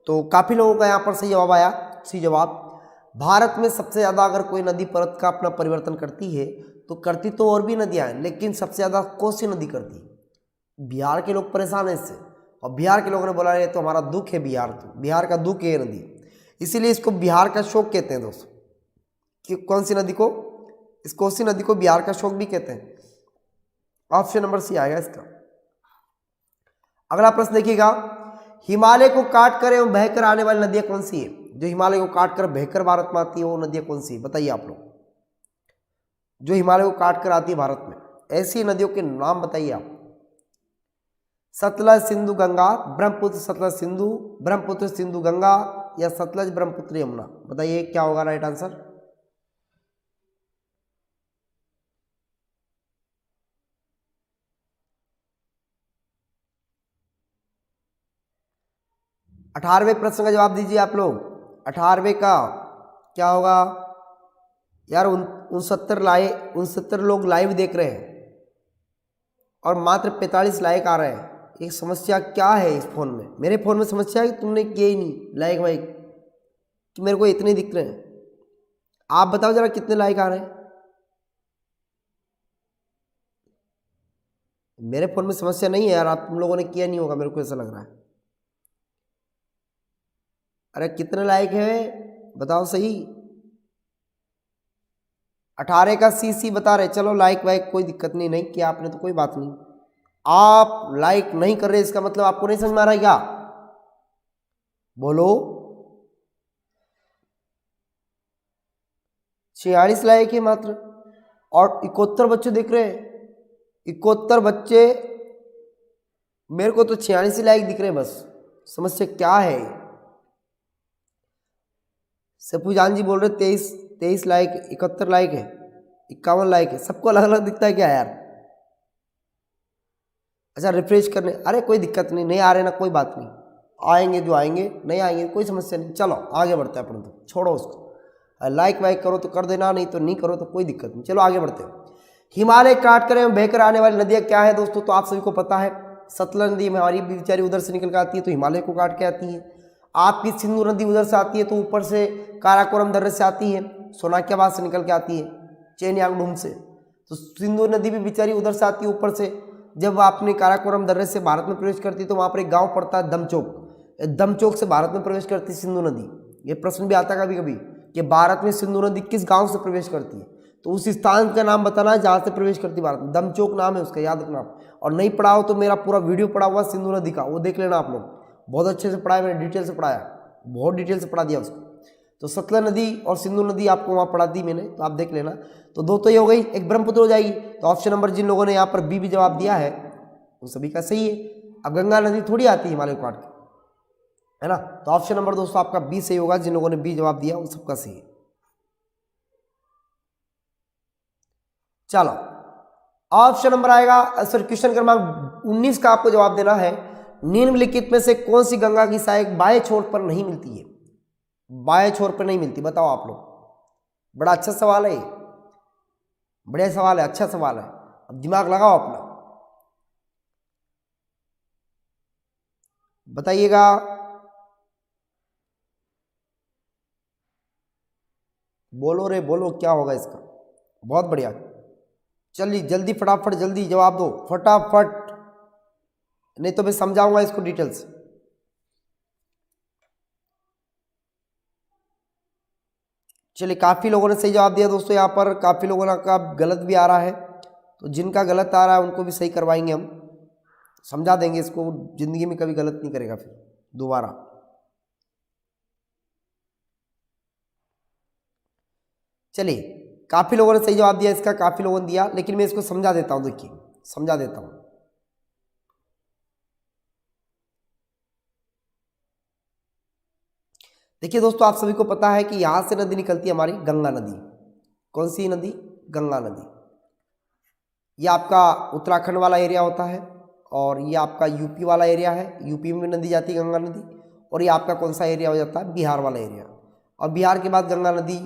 तो काफ़ी लोगों का यहाँ पर सही जवाब आया, सी जवाब। भारत में सबसे ज़्यादा अगर कोई नदी परत का अपना परिवर्तन करती है तो करती तो और भी नदियाँ हैं, लेकिन सबसे ज़्यादा कोसी नदी करती है। बिहार के लोग परेशान हैं इससे, और बिहार के लोगों ने बोला ये तो हमारा दुख है, बिहार का दुख है ये नदी, इसीलिए इसको बिहार का शोक कहते हैं दोस्तों। कि कौन सी नदी को, इस कोसी नदी को बिहार का शोक भी कहते हैं। ऑप्शन नंबर सी आएगा इसका। अगला प्रश्न देखिएगा, हिमालय को काट कर एवं बहकर आने वाली नदियां कौन सी है, जो हिमालय को काट कर बहकर भारत में आती है वो नदियां कौन सी है, बताइए आप लोग। जो हिमालय को काट कर आती है भारत में, ऐसी नदियों के नाम बताइए आप। सतलज सिंधु गंगा, ब्रह्मपुत्र सतलज सिंधु, ब्रह्मपुत्र सिंधु गंगा, या सतलज ब्रह्मपुत्र यमुना, बताइए क्या होगा राइट आंसर। अठारहवें प्रश्न का जवाब दीजिए आप लोग। 18वें का क्या होगा यार, 69 लोग लाइव देख रहे हैं और मात्र 45 लाइक आ रहे हैं। एक समस्या क्या है इस फोन में, मेरे फोन में समस्या है कि तुमने किया ही नहीं लाइक वाइक, तो मेरे को इतने दिख रहे हैं। आप बताओ जरा कितने लाइक आ रहे हैं। मेरे फोन में समस्या नहीं है यार, आप तुम लोगों ने किया नहीं होगा, मेरे को ऐसा लग रहा है। अरे कितने लाइक है बताओ सही। 18 का सी बता रहे, चलो लाइक वाइक कोई दिक्कत नहीं, नहीं किया आपने तो कोई बात नहीं। आप लाइक नहीं कर रहे इसका मतलब आपको नहीं समझ में आ रहा है क्या, बोलो। 46 लाइक है मात्र, और 71 बच्चे देख रहे हैं। 71 बच्चे, मेरे को तो 46 लाइक दिख रहे हैं बस। समस्या क्या है। सपूजान जी बोल रहे 23 लाइक, 71 लाइक है, 51 लाइक है, सबको अलग अलग दिखता है क्या यार। अच्छा रिफ्रेश करने, अरे कोई दिक्कत नहीं, नहीं आ रहे ना कोई बात नहीं, आएंगे जो आएंगे, नहीं आएंगे कोई समस्या नहीं। चलो आगे बढ़ते हैं अपन, तो छोड़ो उसको, लाइक वाइक करो तो कर देना, नहीं तो नहीं करो तो कोई दिक्कत नहीं। चलो आगे बढ़ते हैं। हिमालय काट कर एवं बहकर आने वाली नदियाँ क्या है दोस्तों, तो आप सभी को पता है सतलज नदी हमारी बेचारी उधर से निकल कर आती है तो हिमालय को काट के आती है। आपकी सिंधु नदी उधर से आती है तो ऊपर से काराकोरम दर्रे से आती है, सोनाक्याबाद से निकल के आती है, चेनयांगडूम से। तो सिंधु नदी भी बेचारी उधर से आती है ऊपर से। जब आपने काराकोरम दर्रे से भारत में प्रवेश करती है तो वहाँ पर एक गाँव पड़ता है दमचौक, दमचौक से भारत में प्रवेश करती है सिंधु नदी। ये प्रश्न भी आता है कभी कभी कि भारत में सिंधु नदी किस गाँव से प्रवेश करती है, तो उस स्थान का नाम बताना है जहाँ से प्रवेश करती भारत में, दमचौक नाम है उसका, याद रखना आप। और नहीं पढ़ा हो तो मेरा पूरा वीडियो पड़ा हुआ सिंधु नदी का, वो देख लेना आप लोग, बहुत अच्छे से पढ़ाया मैंने, डिटेल से पढ़ाया, बहुत डिटेल से पढ़ा दिया उसको। तो सतलज नदी और सिंधु नदी आपको वहाँ पढ़ा दी मैंने, तो आप देख लेना। तो दो तो ये हो गई, एक ब्रह्मपुत्र हो जाएगी। तो ऑप्शन नंबर जिन लोगों ने यहाँ पर बी भी जवाब दिया है उन सभी का सही है। अब गंगा नदी थोड़ी आती है हिमालय को काट के, है ना। तो ऑप्शन नंबर दोस्तों आपका बी सही होगा, जिन लोगों ने बी जवाब दिया उन सबका सही है। चलो ऑप्शन नंबर आएगा, सॉरी क्वेश्चन क्रमांक 19 का आपको जवाब देना है। निम्नलिखित में से कौन सी गंगा की सहायक बाएं छोर पर नहीं मिलती है? बाएं छोर पर नहीं मिलती, बताओ आप लोग। बड़ा अच्छा सवाल है, बढ़िया सवाल है, अच्छा सवाल है। अब दिमाग लगाओ अपना, बताइएगा। बोलो रे बोलो, क्या होगा इसका? बहुत बढ़िया, चलिए जल्दी फटाफट जल्दी जवाब दो फटाफट, नहीं तो मैं समझाऊंगा इसको डिटेल्स। चलिए काफ़ी लोगों ने सही जवाब दिया दोस्तों, यहाँ पर काफ़ी लोगों का गलत भी आ रहा है, तो जिनका गलत आ रहा है उनको भी सही करवाएंगे हम, समझा देंगे इसको, जिंदगी में कभी गलत नहीं करेगा फिर दोबारा। चलिए काफ़ी लोगों ने सही जवाब दिया इसका, काफ़ी लोगों ने दिया, लेकिन मैं इसको समझा देता हूँ, देखिए समझा देता हूँ। देखिए दोस्तों, आप सभी को पता है कि यहाँ से नदी निकलती है हमारी गंगा नदी। कौन सी नदी? गंगा नदी। ये आपका उत्तराखंड वाला एरिया होता है, और ये आपका यूपी वाला एरिया है, यूपी में भी नदी जाती है गंगा नदी। और ये आपका कौन सा एरिया हो जाता है? बिहार वाला एरिया। और बिहार के बाद गंगा नदी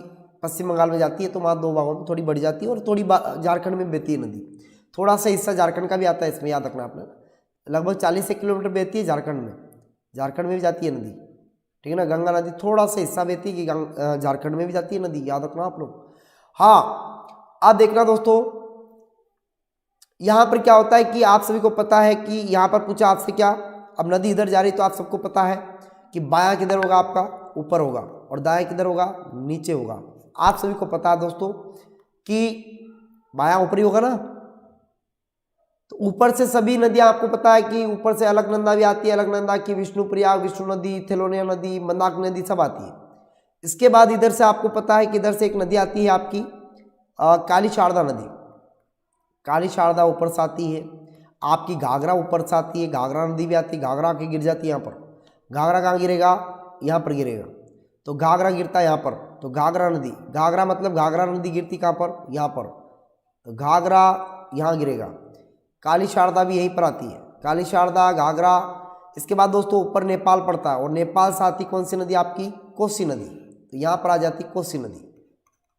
पश्चिम बंगाल में जाती है, तो वहाँ दो भागों में थोड़ी बढ़ जाती है, और थोड़ी झारखंड में बहती है नदी। थोड़ा सा हिस्सा झारखंड का भी आता है इसमें, याद रखना आपने। लगभग 40 किलोमीटर बहती है झारखंड में, झारखंड में भी जाती है नदी, ठीक है ना। गंगा नदी थोड़ा सा हिस्सा बहती है कि झारखंड में भी जाती है नदी, याद रखना आप लोग। हाँ, आप देखना दोस्तों, यहाँ पर क्या होता है कि आप सभी को पता है कि यहाँ पर पूछा आपसे क्या, अब नदी इधर जा रही, तो आप सबको पता है कि बायां किधर होगा आपका? ऊपर होगा, और दायां किधर होगा? नीचे होगा। आप सभी को पता है दोस्तों कि बायां ऊपरी होगा ना, तो ऊपर से सभी नदियां आपको पता है कि ऊपर से अलकनंदा भी आती है, अलकनंदा की विष्णुप्रिया, विष्णु नदी, थेलोनिया नदी, मंदाकिनी नदी सब आती है। इसके बाद इधर से आपको पता है कि इधर से एक नदी आती है आपकी काली शारदा नदी। काली शारदा ऊपर से आती है, आपकी घाघरा ऊपर से आती है, घाघरा नदी भी आती है, घाघरा आके गिर जाती है यहाँ पर। घाघरा कहाँ गिरेगा? यहाँ पर गिरेगा, तो घाघरा गिरता है यहाँ पर, तो घाघरा नदी, घाघरा मतलब घाघरा नदी गिरती कहाँ पर? यहाँ पर, तो घाघरा यहाँ गिरेगा। काली शारदा भी यहीं पर आती है, काली शारदा, घाघरा। इसके बाद दोस्तों ऊपर नेपाल पड़ता है, और नेपाल से आती कौन सी नदी? आपकी कोसी नदी, तो यहाँ पर आ जाती कोसी नदी।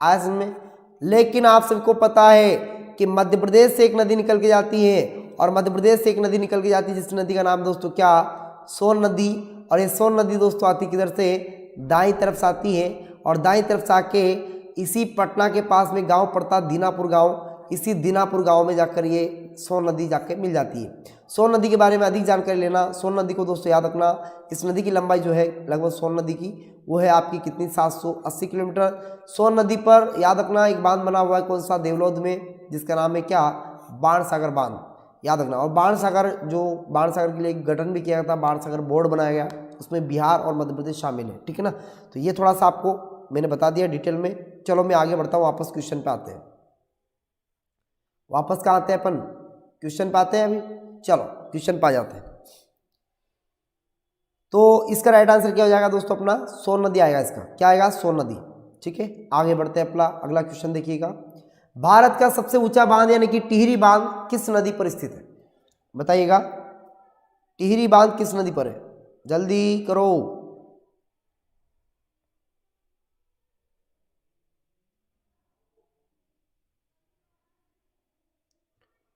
आया समझ में? लेकिन आप सबको पता है कि मध्य प्रदेश से एक नदी निकल के जाती है, और मध्य प्रदेश से एक नदी निकल के जाती है जिस नदी का नाम दोस्तों क्या? सोन नदी। और ये सोन नदी दोस्तों आती किधर से? दाईं तरफ से आती है, और दाईं तरफ से आके इसी पटना के पास में गांव पड़ता दीनापुर गांव, इसी दीनापुर गांव में जाकर ये सोन नदी जाकर मिल जाती है। सोन नदी के बारे में अधिक जानकारी लेना, सोन नदी को दोस्तों याद रखना, इस नदी की लंबाई जो है लगभग सोन नदी की वो है आपकी कितनी? 780 किलोमीटर। सोन नदी पर याद रखना एक बांध बना हुआ है, कौन सा? देवलोध में, जिसका नाम है क्या? बाणसागर बांध, याद रखना। और बाणसागर, जो बाणसागर के लिए एक गठन भी किया गया था, बाणसागर बोर्ड बनाया गया, उसमें बिहार और मध्य प्रदेश शामिल है, ठीक है ना। तो ये थोड़ा सा आपको मैंने बता दिया डिटेल में। चलो मैं आगे बढ़ता हूँ, वापस क्वेश्चन पे आते हैं। वापस कहाँ आते हैं अपन? क्वेश्चन पे आते हैं अभी, चलो क्वेश्चन पे आ जाते हैं। तो इसका राइट आंसर क्या हो जाएगा दोस्तों? अपना सोन नदी आएगा, इसका क्या आएगा? सोन नदी, ठीक है। आगे बढ़ते हैं, अपना अगला क्वेश्चन देखिएगा। भारत का सबसे ऊंचा बांध यानी कि टिहरी बांध किस नदी पर स्थित है? बताइएगा, टिहरी बांध किस नदी पर है? जल्दी करो।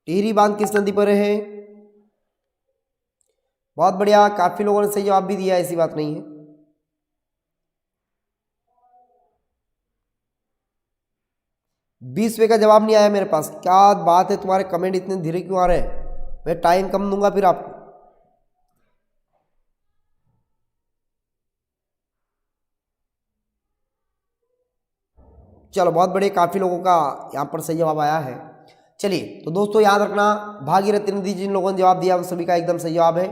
टिहरी बांध किस नदी पर है? बहुत बढ़िया, काफी लोगों ने सही जवाब भी दिया, ऐसी बात नहीं है। 20वें का जवाब नहीं आया मेरे पास, क्या बात है? तुम्हारे कमेंट इतने धीरे क्यों आ रहे हैं? मैं टाइम कम दूंगा फिर आपको। चलो बहुत बढ़िया, काफी लोगों का यहाँ पर सही जवाब आया है। चलिए तो दोस्तों याद रखना, भागीरथी नदी जिन लोगों ने जवाब दिया उन सभी का एकदम सही जवाब है,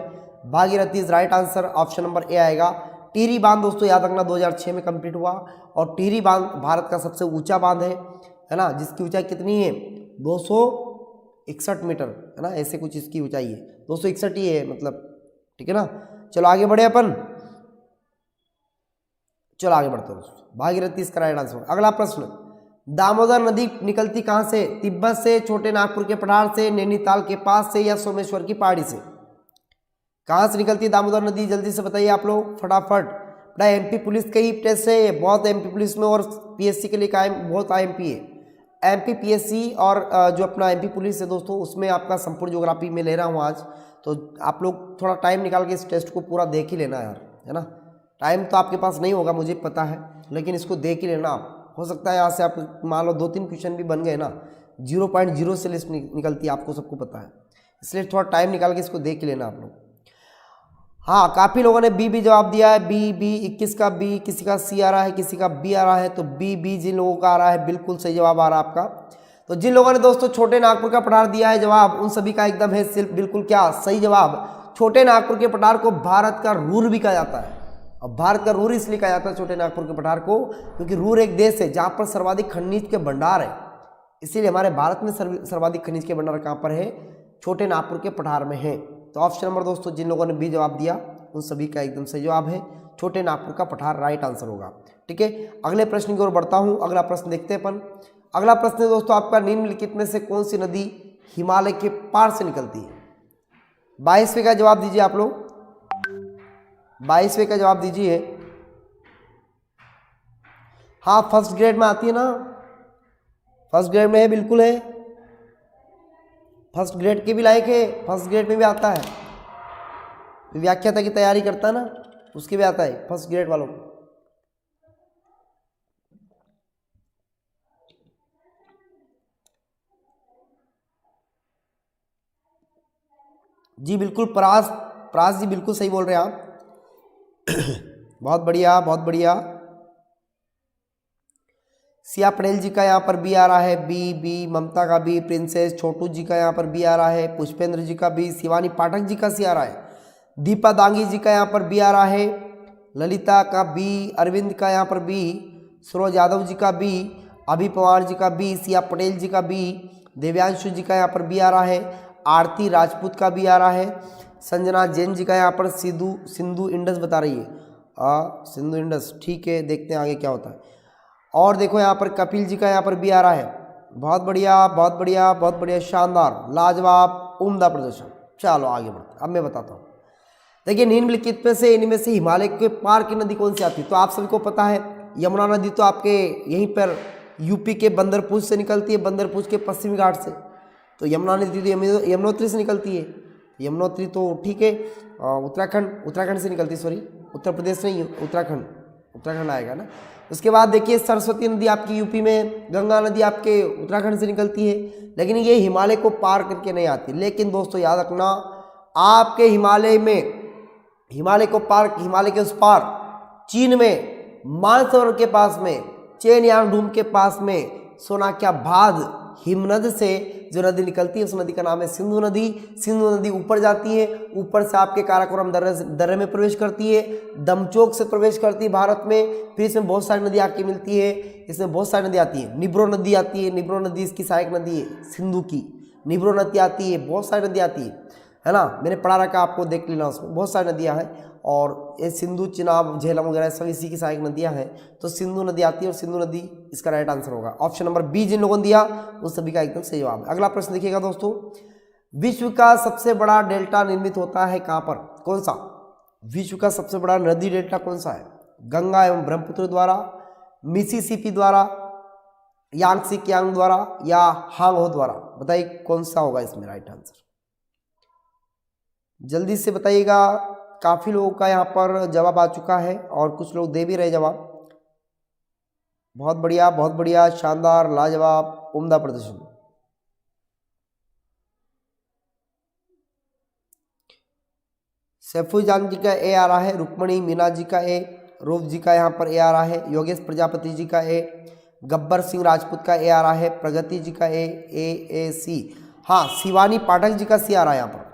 Bhagirathi is right answer, option number A आएगा। टिहरी बांध दोस्तों याद रखना 2006 में कंप्लीट हुआ, और टिहरी बांध भारत का सबसे ऊंचा बांध है ना, जिसकी ऊंचाई कितनी है? 261 मीटर, है ना, ऐसे कुछ इसकी ऊंचाई है, 261 ही है मतलब, ठीक है ना। चलो आगे बढ़े अपन, चलो आगे बढ़ते हैं दोस्तों, भागीरथी इसका राइट आंसर। अगला प्रश्न, दामोदर नदी निकलती कहाँ से? तिब्बत से, छोटे नागपुर के पठार से, नैनीताल के पास से, या सोमेश्वर की पहाड़ी से? कहाँ से निकलती है दामोदर नदी? जल्दी से बताइए आप लोग फटाफट। बड़ा एमपी पुलिस का ही टेस्ट है, बहुत एमपी पुलिस में और पीएससी के लिए कायम बहुत एमपी है। एमपी पीएससी और जो अपना एमपी पुलिस है दोस्तों, उसमें आपका संपूर्ण ज्योग्राफी में ले रहा हूँ आज। तो आप लोग थोड़ा टाइम निकाल के इस टेस्ट को पूरा देख ही लेना यार, है ना। टाइम तो आपके पास नहीं होगा मुझे पता है, लेकिन इसको देख ही लेना आप। हो सकता है यहाँ से आप मान लो 2-3 क्वेश्चन भी बन गए ना, 0.0 से लिस्ट निकलती है, आपको सबको पता है। इसलिए थोड़ा टाइम निकाल के इसको देख ही लेना आप लोग। हाँ, काफ़ी लोगों ने बी जवाब दिया है। बी 21 का बी, किसी का सी आ रहा है, किसी का बी आ रहा है। तो बी जिन लोगों का आ रहा है बिल्कुल सही जवाब आ रहा है आपका। तो जिन लोगों ने दोस्तों छोटे नागपुर का पठार दिया है जवाब, उन सभी का एकदम है सिर्फ बिल्कुल क्या सही जवाब। छोटे नागपुर के पठार को भारत का रूर भी कहा जाता है। अब भारत का रूर इसलिए कहा जाता है छोटे नागपुर के पठार को, क्योंकि रूर एक देश है जहाँ पर सर्वाधिक खनिज के भंडार है। इसीलिए हमारे भारत में सर्वाधिक खनिज के भंडार कहाँ पर है? छोटे नागपुर के पठार में है। तो ऑप्शन नंबर दोस्तों जिन लोगों ने बी जवाब दिया उन सभी का एकदम सही जवाब है, छोटे नागपुर का पठार राइट आंसर होगा। ठीक है, अगले प्रश्न की ओर बढ़ता हूँ। अगला प्रश्न देखते हैं अपन। अगला प्रश्न है दोस्तों आपका, निम्नलिखित में से कौन सी नदी हिमालय के पार से निकलती है? 22वें का जवाब दीजिए आप लोग, 22वें का जवाब दीजिए। हाँ, फर्स्ट ग्रेड में आती है ना, फर्स्ट ग्रेड में है, बिल्कुल है, फर्स्ट ग्रेड के भी लायक है, फर्स्ट ग्रेड में भी आता है। व्याख्याता की तैयारी करता है ना, उसके भी आता है फर्स्ट ग्रेड वालों को। जी बिल्कुल, प्रास जी बिल्कुल सही बोल रहे हैं आप। बहुत बढ़िया, बहुत बढ़िया। सिया पटेल जी का यहाँ पर बी आ रहा है, बी। ममता का बी, प्रिंसेस छोटू जी का यहाँ पर बी आ रहा है, पुष्पेंद्र जी का बी, शिवानी पाठक जी का सी आ रहा है, दीपा दांगी जी का यहाँ पर बी आ रहा है, ललिता का बी, अरविंद का यहाँ पर बी, सरोज यादव जी का बी, अभी पवार जी का बी, सिया पटेल जी का बी, देव्यांशु जी का यहाँ पर बी आ रहा है, आरती राजपूत का भी आ रहा है, संजना जैन जी का यहाँ पर सिंधु इंडस बता रही है, सिंधु इंडस। ठीक है, देखते हैं आगे क्या होता है। और देखो यहाँ पर कपिल जी का यहाँ पर भी आ रहा है। बहुत बढ़िया, बहुत बढ़िया, बहुत बढ़िया, शानदार, लाजवाब, उम्दा प्रदर्शन। चलो आगे बढ़ते, अब मैं बताता हूँ। देखिए, निम्नलिखित में से इनमें से हिमालय के पार की नदी कौन सी आती है? तो आप सभी को पता है यमुना नदी तो आपके यहीं पर यूपी के बंदरपूर से निकलती है, बंदरपूर के पश्चिमी घाट से। तो यमुना नदी तो यमुनोत्री से निकलती है। यमुनोत्री तो ठीक है, उत्तराखंड से निकलती है, सॉरी उत्तर प्रदेश नहीं, उत्तराखंड आएगा ना। उसके बाद देखिए, सरस्वती नदी आपकी यूपी में, गंगा नदी आपके उत्तराखंड से निकलती है, लेकिन ये हिमालय को पार करके नहीं आती। लेकिन दोस्तों याद रखना, आपके हिमालय के उस पार चीन में मानसरोवर के पास में, चेनयांगडूम के पास में, सोनाक्या भाद हिमनद से जो नदी निकलती है उस नदी का नाम है सिंधु नदी। सिंधु नदी ऊपर जाती है, ऊपर से आपके काराकोरम दर्रे में प्रवेश करती है, दमचोक से प्रवेश करती है भारत में। फिर इसमें बहुत सारी नदी आके मिलती है, इसमें बहुत सारी नदी आती है। निब्रो नदी आती है, निब्रो नदी इसकी सहायक नदी है सिंधु की। निब्रो नदी आती है, बहुत सारी नदी आती है ना, मैंने पढ़ा रखा, आपको देख लेना, उसमें बहुत सारी नदियाँ हैं। और ये सिंधु, चिनाब, झेलम वगैरह सब इसी की सहायक नदियाँ हैं। तो सिंधु नदी आती है और सिंधु नदी इसका राइट आंसर होगा। ऑप्शन नंबर बी जिन लोगों ने दिया उस सभी का एकदम सही जवाब है। अगला प्रश्न देखिएगा दोस्तों, विश्व का सबसे बड़ा डेल्टा निर्मित होता है कहाँ पर? कौन सा? विश्व का सबसे बड़ा नदी डेल्टा कौन सा है? गंगा एवं ब्रह्मपुत्र द्वारा, मिसिसिपी द्वारा, यांगसी कियांग द्वारा, या हांगहो द्वारा? बताइए कौन सा होगा इसमें राइट आंसर, जल्दी से बताइएगा। काफ़ी लोगों का यहाँ पर जवाब आ चुका है और कुछ लोग दे भी रहे जवाब। बहुत बढ़िया, बहुत बढ़िया, शानदार, लाजवाब, उम्दा प्रदर्शन। सैफुजान जी का ए आ रहा है, रुक्मणी मीना जी का ए, रूप जी का यहाँ पर ए आ रहा है, योगेश प्रजापति जी का ए, गब्बर सिंह राजपूत का ए आ रहा है, प्रगति जी का ए सी। हाँ, शिवानी पाठक जी का सी आ रहा है यहाँ पर।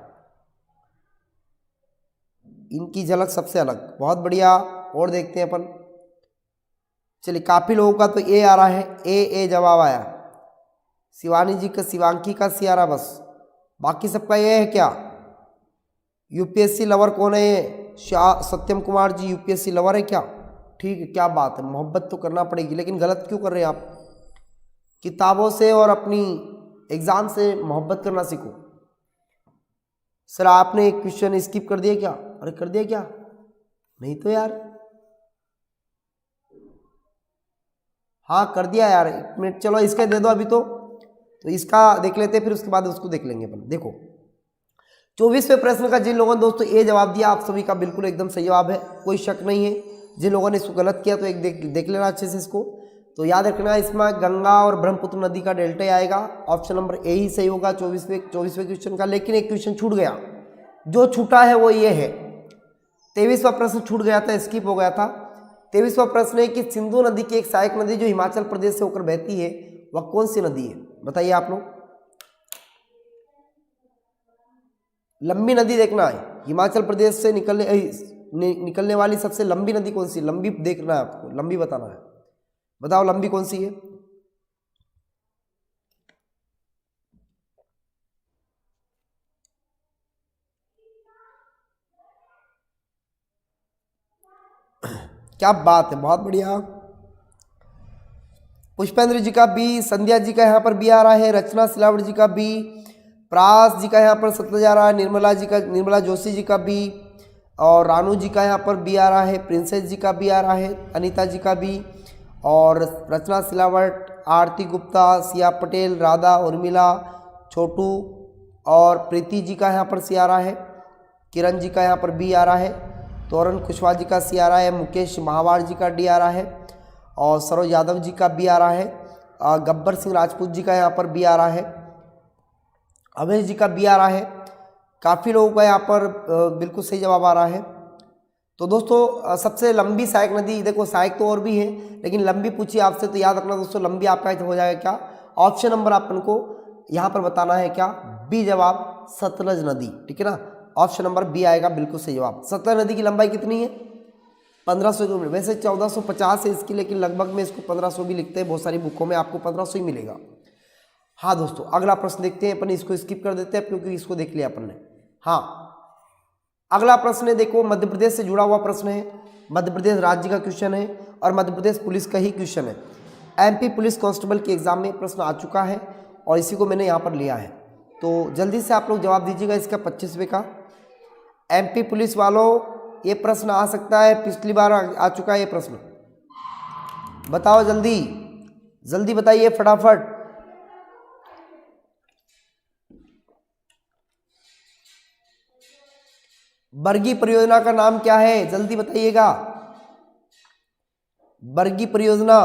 इनकी झलक सबसे अलग, बहुत बढ़िया। और देखते हैं अपन, चलिए काफ़ी लोगों का तो ए आ रहा है, ए जवाब आया। शिवानी जी का, शिवांकी का सी आ रहा, बस बाकी सबका ये है क्या? यूपीएससी लवर कौन है ये? सत्यम कुमार जी यूपीएससी लवर है क्या? ठीक है, क्या बात है, मोहब्बत तो करना पड़ेगी, लेकिन गलत क्यों कर रहे हैं आप? किताबों से और अपनी एग्जाम से मोहब्बत करना सीखो। सर आपने एक क्वेश्चन स्किप कर दिया क्या? अरे कर दिया क्या? नहीं तो यार, हाँ कर दिया यार, 1 मिनट, चलो इसका दे दो अभी तो इसका देख लेते हैं, फिर उसके बाद उसको देख लेंगे अपन। देखो 24वें प्रश्न का जिन लोगों ने दोस्तों ए जवाब दिया, आप सभी का बिल्कुल एकदम सही जवाब है, कोई शक नहीं है। जिन लोगों ने इसको गलत किया तो एक देख लेना अच्छे से इसको। तो याद रखना इसमें गंगा और ब्रह्मपुत्र नदी का डेल्टा ही आएगा। ऑप्शन नंबर ए ही सही होगा 24वें क्वेश्चन का। लेकिन एक क्वेश्चन छूट गया, जो छूटा है वो ये है, 23वां प्रश्न छूट गया था, स्किप हो गया था। 23वां प्रश्न है कि सिंधु नदी की एक सहायक नदी जो हिमाचल प्रदेश से होकर बहती है वह कौन सी नदी है? बताइए आप लोग। लंबी नदी देखना है, हिमाचल प्रदेश से निकलने वाली सबसे लंबी नदी कौन सी? लंबी देखना है आपको, लंबी बताना है। बताओ लंबी कौन सी है? क्या बात है, बहुत बढ़िया। पुष्पेंद्र जी का बी, संध्या जी का यहाँ पर बी आ रहा है, रचना सिलावट जी का बी, प्रास जी का यहाँ पर सत्य जा रहा है, निर्मला जोशी जी का बी, और रानू जी का यहाँ पर बी आ रहा है, प्रिंसेस जी का बी आ रहा है, अनीता जी का बी, और रचना सिलावट, आरती गुप्ता, सिया पटेल, राधा, उर्मिला, छोटू और प्रीति जी का यहाँ पर सी आ रहा है, किरण जी का यहाँ पर बी आ रहा है, तोरण कुशवाहा जी का सी आ रहा है, मुकेश महावार जी का डी आ रहा है, और सरोज यादव जी का बी आ रहा है, गब्बर सिंह राजपूत जी का यहाँ पर बी आ रहा है, अवैध जी का बी आ रहा है। काफ़ी लोगों का यहाँ पर बिल्कुल सही जवाब आ रहा है। तो दोस्तों सबसे लंबी सहायक नदी, देखो सहायक तो और भी है लेकिन लंबी पूछी आपसे तो याद रखना दोस्तों, लंबी आपका हो जाएगा क्या? ऑप्शन नंबर अपन को यहाँ पर बताना है क्या? बी जवाब, सतलज नदी। ठीक है ना, ऑप्शन नंबर बी आएगा बिल्कुल सही जवाब। सतलज नदी की लंबाई कितनी है? 1500 किलोमीटर। वैसे 1450 है इसकी, लेकिन लगभग में इसको 1500 भी लिखते हैं, बहुत सारी बुकों में आपको 1500 ही मिलेगा। हाँ दोस्तों, अगला प्रश्न देखते हैं अपन, इसको स्किप कर देते हैं क्योंकि इसको देख लिया अपन ने। हाँ अगला प्रश्न है, देखो मध्य प्रदेश से जुड़ा हुआ प्रश्न है, मध्य प्रदेश राज्य का क्वेश्चन है और मध्य प्रदेश पुलिस का ही क्वेश्चन है। एमपी पुलिस कांस्टेबल के एग्जाम में प्रश्न आ चुका है और इसी को मैंने यहाँ पर लिया है, तो जल्दी से आप लोग जवाब दीजिएगा इसका 25वें का। एमपी पुलिस वालों ये प्रश्न आ सकता है, पिछली बार आ चुका है ये प्रश्न, बताओ जल्दी जल्दी बताइए फटाफट। बरगी परियोजना का नाम क्या है? जल्दी बताइएगा। बरगी परियोजना,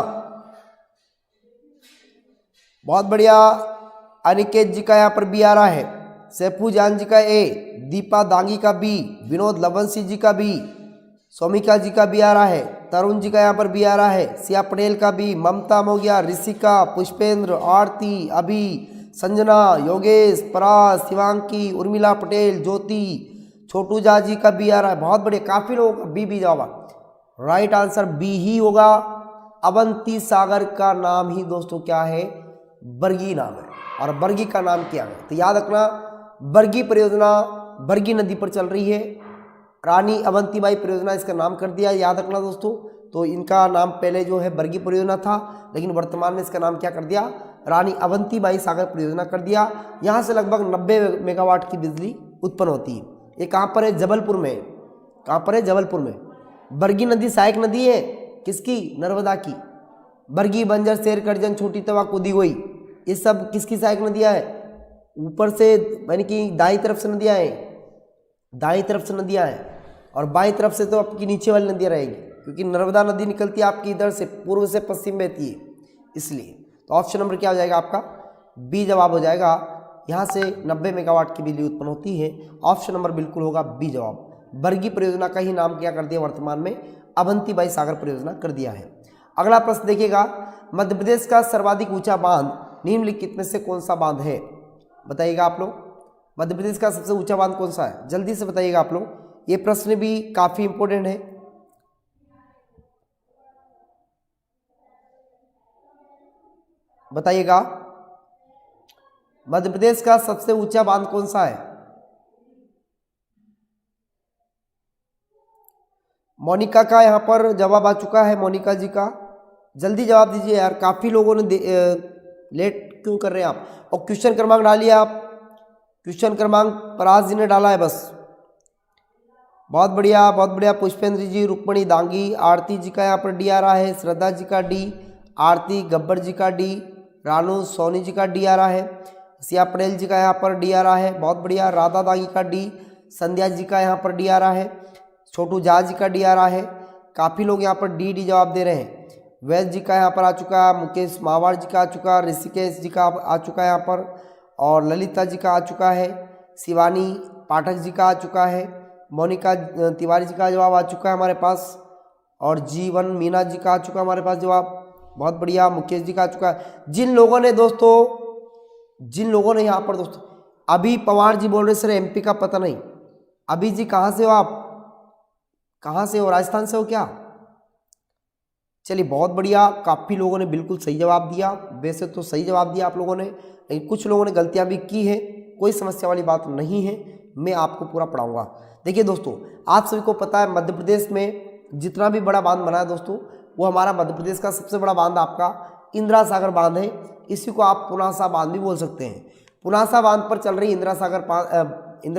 बहुत बढ़िया। अनिकेत जी का यहाँ पर बी आ रहा है, सैफू जान जी का ए, दीपा दांगी का बी, विनोद लवंसी जी का बी, सौमिका जी का बी आ रहा है, तरुण जी का यहाँ पर बी आ रहा है, सिया पटेल का बी, ममता मोगिया, ऋषिका, पुष्पेंद्र, आरती, अभी, संजना, योगेश, परास, शिवांकी, उर्मिला पटेल, ज्योति, छोटू जा जी का बी आ रहा है। बहुत बढ़िया, काफ़ी लोगों का बी जवाब। राइट आंसर बी ही होगा। अवंती सागर का नाम ही दोस्तों क्या है? बरगी नाम है, और बरगी का नाम क्या है? तो याद रखना, बरगी परियोजना बरगी नदी पर चल रही है, रानी अवंतीबाई परियोजना इसका नाम कर दिया, याद रखना दोस्तों। तो इनका नाम पहले जो है बरगी परियोजना था, लेकिन वर्तमान में इसका नाम क्या कर दिया? रानी अवंतीबाई सागर परियोजना कर दिया। यहाँ से लगभग 90 मेगावाट की बिजली उत्पन्न होती है। ये कहाँ पर है? जबलपुर में। कहाँ पर है? जबलपुर में। बरगी नदी सहायक नदी है किसकी? नर्मदा की। बरगी, बंजर, शेर, करजन, छोटी तवा, कुदी गोई, ये सब किसकी सहायक नदियाँ हैं? ऊपर से यानी कि दाईं तरफ से नदियाँ हैं, दाईं तरफ से नदियाँ हैं, और बाईं तरफ से तो आपकी नीचे वाली नदियाँ रहेंगी, क्योंकि नर्मदा नदी निकलती है आपकी इधर से, पूर्व से पश्चिम बहती है, इसलिए। तो ऑप्शन नंबर क्या हो जाएगा आपका? बी जवाब हो जाएगा। यहाँ से 90 मेगावाट की बिजली उत्पन्न होती है, ऑप्शन नंबर बिल्कुल होगा बी जवाब। बरगी परियोजना का ही नाम क्या कर दिया वर्तमान में? अवंतीबाई सागर परियोजना कर दिया है। अगला प्रश्न देखिएगा, मध्य प्रदेश का सर्वाधिक ऊंचा बांध निम्नलिखित में से कौन सा बांध है? बताइएगा आप लोग, मध्य प्रदेश का सबसे ऊंचा बांध कौन सा है? जल्दी से बताइएगा आप लोग, ये प्रश्न भी काफी इंपॉर्टेंट है। बताइएगा, मध्य प्रदेश का सबसे ऊंचा बांध कौन सा है? मोनिका का यहाँ पर जवाब आ चुका है, मोनिका जी का। जल्दी जवाब दीजिए यार, काफ़ी लोगों ने लेट क्यों कर रहे हैं आप? और क्वेश्चन क्रमांक डालिए आप, क्वेश्चन क्रमांक परास जी ने डाला है बस। बहुत बढ़िया बहुत बढ़िया। पुष्पेंद्र जी, रुक्मणी दांगी, आरती जी का यहाँ पर डी आ रहा है, श्रद्धा जी का डी, आरती गब्बर जी का डी, रानू सोनी जी का डी आ रहा है, सिया पटेल जी का यहाँ पर डी आ रहा है, बहुत बढ़िया। राधा दांगी का डी, संध्या जी का यहाँ पर डी आ रहा है, छोटू झा जी का डी आ रहा है। काफ़ी लोग यहाँ पर डी जवाब दे रहे हैं। वैद्य जी का यहाँ पर आ चुका है, मुकेश मावाड़ जी का आ चुका, ऋषिकेश जी का आ चुका है यहाँ पर, और ललिता जी का आ चुका है, शिवानी पाठक जी का आ चुका है, मोनिका तिवारी जी का जवाब आ चुका है हमारे पास, और जीवन मीना जी का आ चुका है हमारे पास जवाब, बहुत बढ़िया। मुकेश जी का आ चुका है। जिन लोगों ने यहाँ पर दोस्तों, अभी पवार जी बोल रहे सर एमपी का पता नहीं। अभी जी कहाँ से हो आप? कहाँ से हो? राजस्थान से हो क्या? चलिए बहुत बढ़िया। काफ़ी लोगों ने बिल्कुल सही जवाब दिया। वैसे तो सही जवाब दिया आप लोगों ने, लेकिन कुछ लोगों ने गलतियां भी की है। कोई समस्या वाली बात नहीं है, मैं आपको पूरा पढ़ाऊंगा। देखिए दोस्तों, आप सभी को पता है मध्य प्रदेश में जितना भी बड़ा बांध बना है दोस्तों, वो हमारा मध्य प्रदेश का सबसे बड़ा बांध आपका इंदिरा सागर बांध है। इसी को आप पुनासा बांध भी बोल सकते हैं। पुनासा बांध पर चल रही इंदिरा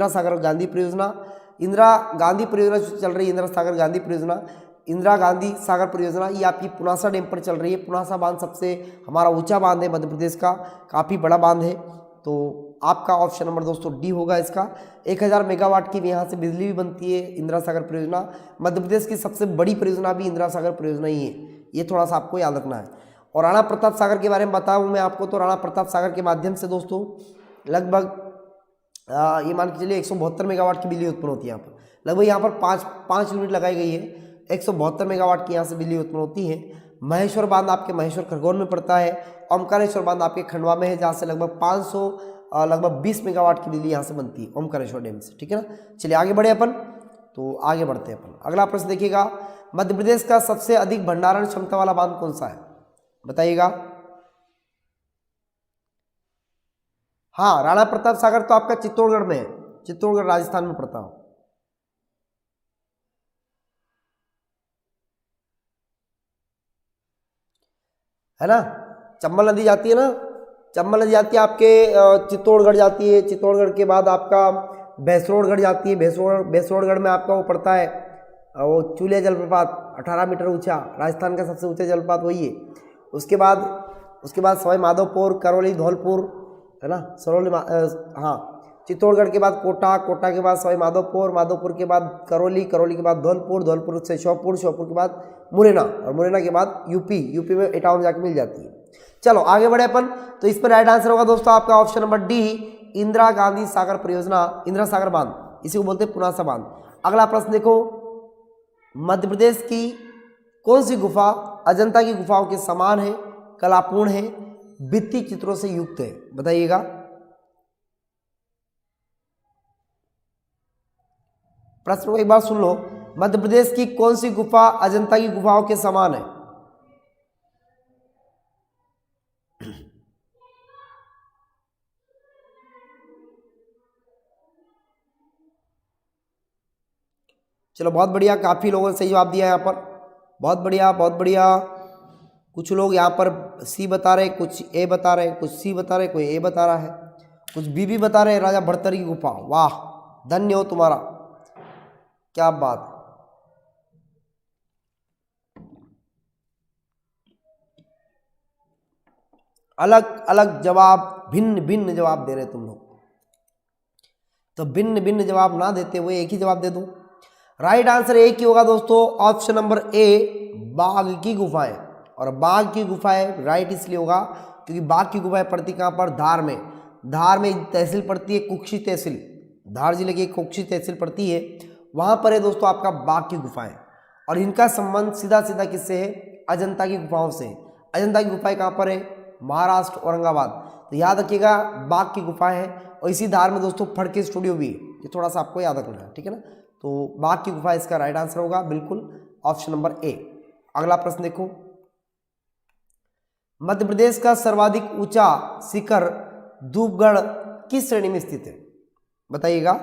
सागर गांधी परियोजना, इंदिरा गांधी परियोजना चल रही है, इंदिरा सागर गांधी परियोजना, इंदिरा गांधी सागर परियोजना, ये आपकी पुनासा डैम पर चल रही है। पुनासा बांध सबसे हमारा ऊंचा बांध है मध्य प्रदेश का, काफ़ी बड़ा बांध है। तो आपका ऑप्शन नंबर दोस्तों डी होगा इसका। 1000 मेगावाट की यहाँ से बिजली भी बनती है इंदिरा सागर परियोजना। मध्य प्रदेश की सबसे बड़ी परियोजना भी इंदिरा सागर परियोजना ही है, ये थोड़ा सा आपको याद रखना है। और राणा प्रताप सागर के बारे में बताऊँ मैं आपको, तो राणा प्रताप सागर के माध्यम से दोस्तों लगभग ये मान के चलिए 172 मेगावाट की बिजली उत्पन्न होती है। यहाँ पर लगभग यहाँ पर पाँच यूनिट लगाई गई है, 172 मेगावाट की यहाँ से बिजली उत्पन्न होती है। महेश्वर बांध आपके महेश्वर खरगोन में पड़ता है। ओमकारेश्वर बांध आपके खंडवा में है, जहाँ से लगभग 20 मेगावाट की बिजली यहाँ से बनती है ओमकारेश्वर डैम से, ठीक है ना। चलिए आगे बढ़े अपन, तो आगे बढ़ते हैं अपन। अगला प्रश्न देखिएगा, मध्य प्रदेश का सबसे अधिक भंडारण क्षमता वाला बांध कौन सा है? बताइएगा। हाँ, राणा प्रताप सागर तो आपका चित्तौड़गढ़ में है, चित्तौड़गढ़ राजस्थान में पड़ता हो। है ना, चंबल नदी जाती है ना, चंबल नदी जाती है आपके चित्तौड़गढ़ जाती है। चित्तौड़गढ़ के बाद आपका भैंसरोडगढ़ जाती है। भैंसरोडगढ़ में आपका वो पड़ता है वो चूलिया जलप्रपात, 18 मीटर ऊंचा, राजस्थान का सबसे ऊंचा जलप्रपात वही है। उसके बाद सवाई माधोपुर, करौली, धौलपुर, है ना, हाँ, चित्तौड़गढ़ के बाद कोटा के बाद सवाई माधोपुर के बाद करौली के बाद धौलपुर से श्योपुर के बाद मुरैना, और मुरैना के बाद यूपी में इटावा में जाके मिल जाती है। चलो आगे बढ़े अपन। तो इस पर राइट आंसर होगा दोस्तों आपका option number D, Indira Gandhi Sagar परियोजना, इंदिरा सागर बांध, इसी को बोलते हैं पुनासा बांध। अगला प्रश्न देखो, मध्य प्रदेश की कौन सी गुफा अजंता की गुफाओं के समान है, कलापूर्ण है, भित्ति चित्रों से युक्त है? बताइएगा। प्रश्न को एक बार सुन लो, मध्य प्रदेश की कौन सी गुफा अजंता की गुफाओं के समान है? चलो बहुत बढ़िया, काफ़ी लोगों ने सही जवाब दिया यहाँ पर, बहुत बढ़िया। कुछ लोग यहाँ पर सी बता रहे, कुछ ए बता रहे, कुछ सी बता रहे, कोई ए बता रहा है, कुछ बी भी बता रहे हैं। राजा भर्तृहरि की गुफा, वाह, धन्य हो तुम्हारा, क्या बात। अलग अलग जवाब, भिन्न जवाब दे रहे तुम लोग, तो भिन्न जवाब ना देते हुए एक ही जवाब दे दो। राइट आंसर एक ही होगा दोस्तों, ऑप्शन नंबर ए, बाघ की गुफाएं। और बाघ की गुफाएं राइट इसलिए होगा क्योंकि बाघ की गुफाएं पड़ती कहाँ पर? धार में तहसील पड़ती है, कुक्षी तहसील, धार जिले की कुक्षी तहसील पड़ती है, वहाँ पर है दोस्तों आपका बाघ की गुफाएं। और इनका संबंध सीधा किससे है? अजंता की गुफाओं से। अजंता की गुफाएं कहाँ पर है? महाराष्ट्र, औरंगाबाद। तो याद रखिएगा, बाघ की गुफाएं हैं, और इसी धार में दोस्तों फड़के स्टूडियो भी है, ये थोड़ा सा आपको याद रखना है, ठीक है ना। तो बाघ की गुफा इसका राइट आंसर होगा, बिल्कुल ऑप्शन नंबर ए। अगला प्रश्न देखो, मध्य प्रदेश का सर्वाधिक ऊंचा शिखर धूपगढ़ किस श्रेणी में स्थित है? बताइएगा।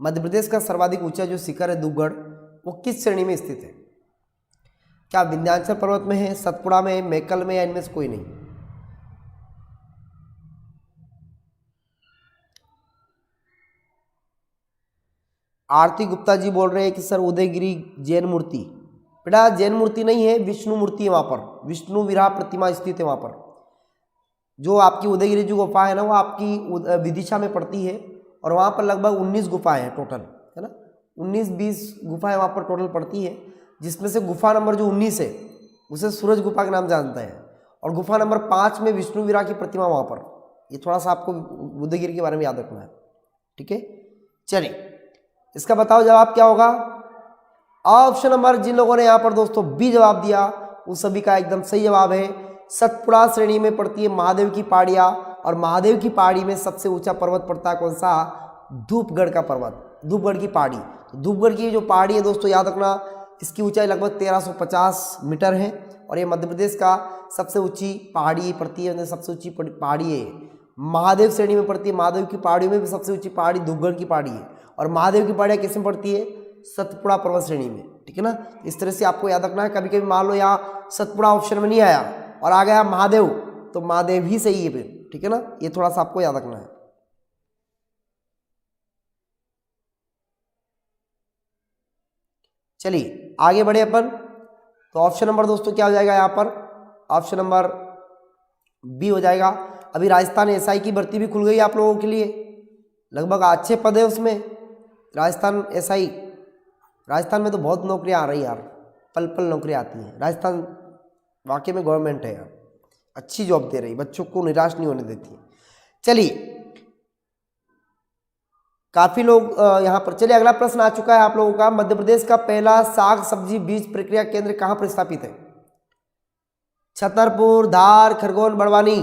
मध्य प्रदेश का सर्वाधिक ऊंचा जो शिखर है धूपगढ़, वो किस श्रेणी में स्थित है? क्या विंध्याचल पर्वत में है, सतपुड़ा में है, मैकल में, या इनमें से कोई नहीं? आरती गुप्ता जी बोल रहे हैं कि सर उदयगिरी जैन मूर्ति। बेटा जैन मूर्ति नहीं है, विष्णु मूर्ति है वहाँ पर, विष्णु विराह प्रतिमा स्थित है वहाँ पर। जो आपकी उदयगिरी जो गुफा है ना वो आपकी विदिशा में पड़ती है और वहाँ पर लगभग 19 गुफाएं हैं टोटल, है ना, 19-20 गुफाएं वहाँ पर टोटल पड़ती है, जिसमें से गुफा नंबर जो 19 है उसे सूरज गुफा के नाम जानते हैं और गुफा नंबर 5 में विष्णु विराह की प्रतिमा वहाँ पर। ये थोड़ा सा आपको उदयगिरी के बारे में याद रखना है, ठीक है। चलिए इसका बताओ जवाब क्या होगा। ऑप्शन नंबर जिन लोगों ने यहाँ पर दोस्तों बी जवाब दिया उन सभी का एकदम सही जवाब है। सतपुड़ा श्रेणी में पड़ती है महादेव की पहाड़ियाँ और महादेव की पहाड़ी में सबसे ऊंचा पर्वत पड़ता है कौन सा, धूपगढ़ का पर्वत, धूपगढ़ की पहाड़ी। तो धूपगढ़ की जो पहाड़ी है दोस्तों याद रखना, इसकी ऊंचाई लगभग 1350 मीटर है और ये मध्य प्रदेश का सबसे ऊंची पहाड़ी पड़ती है, सबसे ऊंची पहाड़ी है। महादेव श्रेणी में पड़ती है, महादेव की पहाड़ियों में भी सबसे ऊंची पहाड़ी धूपगढ़ की पहाड़ी है और महादेव की पहाड़ियाँ किस में पड़ती है, सतपुड़ा पर्वत श्रेणी में, ठीक है ना। इस तरह से आपको याद रखना है। कभी कभी मान लो यहाँ सतपुड़ा ऑप्शन में नहीं आया और आ गया महादेव, तो महादेव ही सही है फिर, ठीक है ना, ये थोड़ा सा आपको याद रखना है। चलिए आगे बढ़े अपन, तो ऑप्शन नंबर दोस्तों क्या हो जाएगा यहाँ पर, ऑप्शन नंबर बी हो जाएगा। अभी राजस्थान एसआई की भर्ती भी खुल गई आप लोगों के लिए, लगभग अच्छे पद है उसमें। राजस्थान एसआई, राजस्थान में तो बहुत नौकरियां आ रही यार, पल पल नौकरियां आती हैं। राजस्थान वाकई में गवर्नमेंट है यार, अच्छी जॉब दे रही, बच्चों को निराश नहीं होने देती है। चलिए काफी लोग यहाँ पर, चलिए अगला प्रश्न आ चुका है आप लोगों का। मध्य प्रदेश का पहला साग सब्जी बीज प्रक्रिया केंद्र कहाँ पर स्थापित है, छतरपुर, धार, खरगोन, बड़वानी।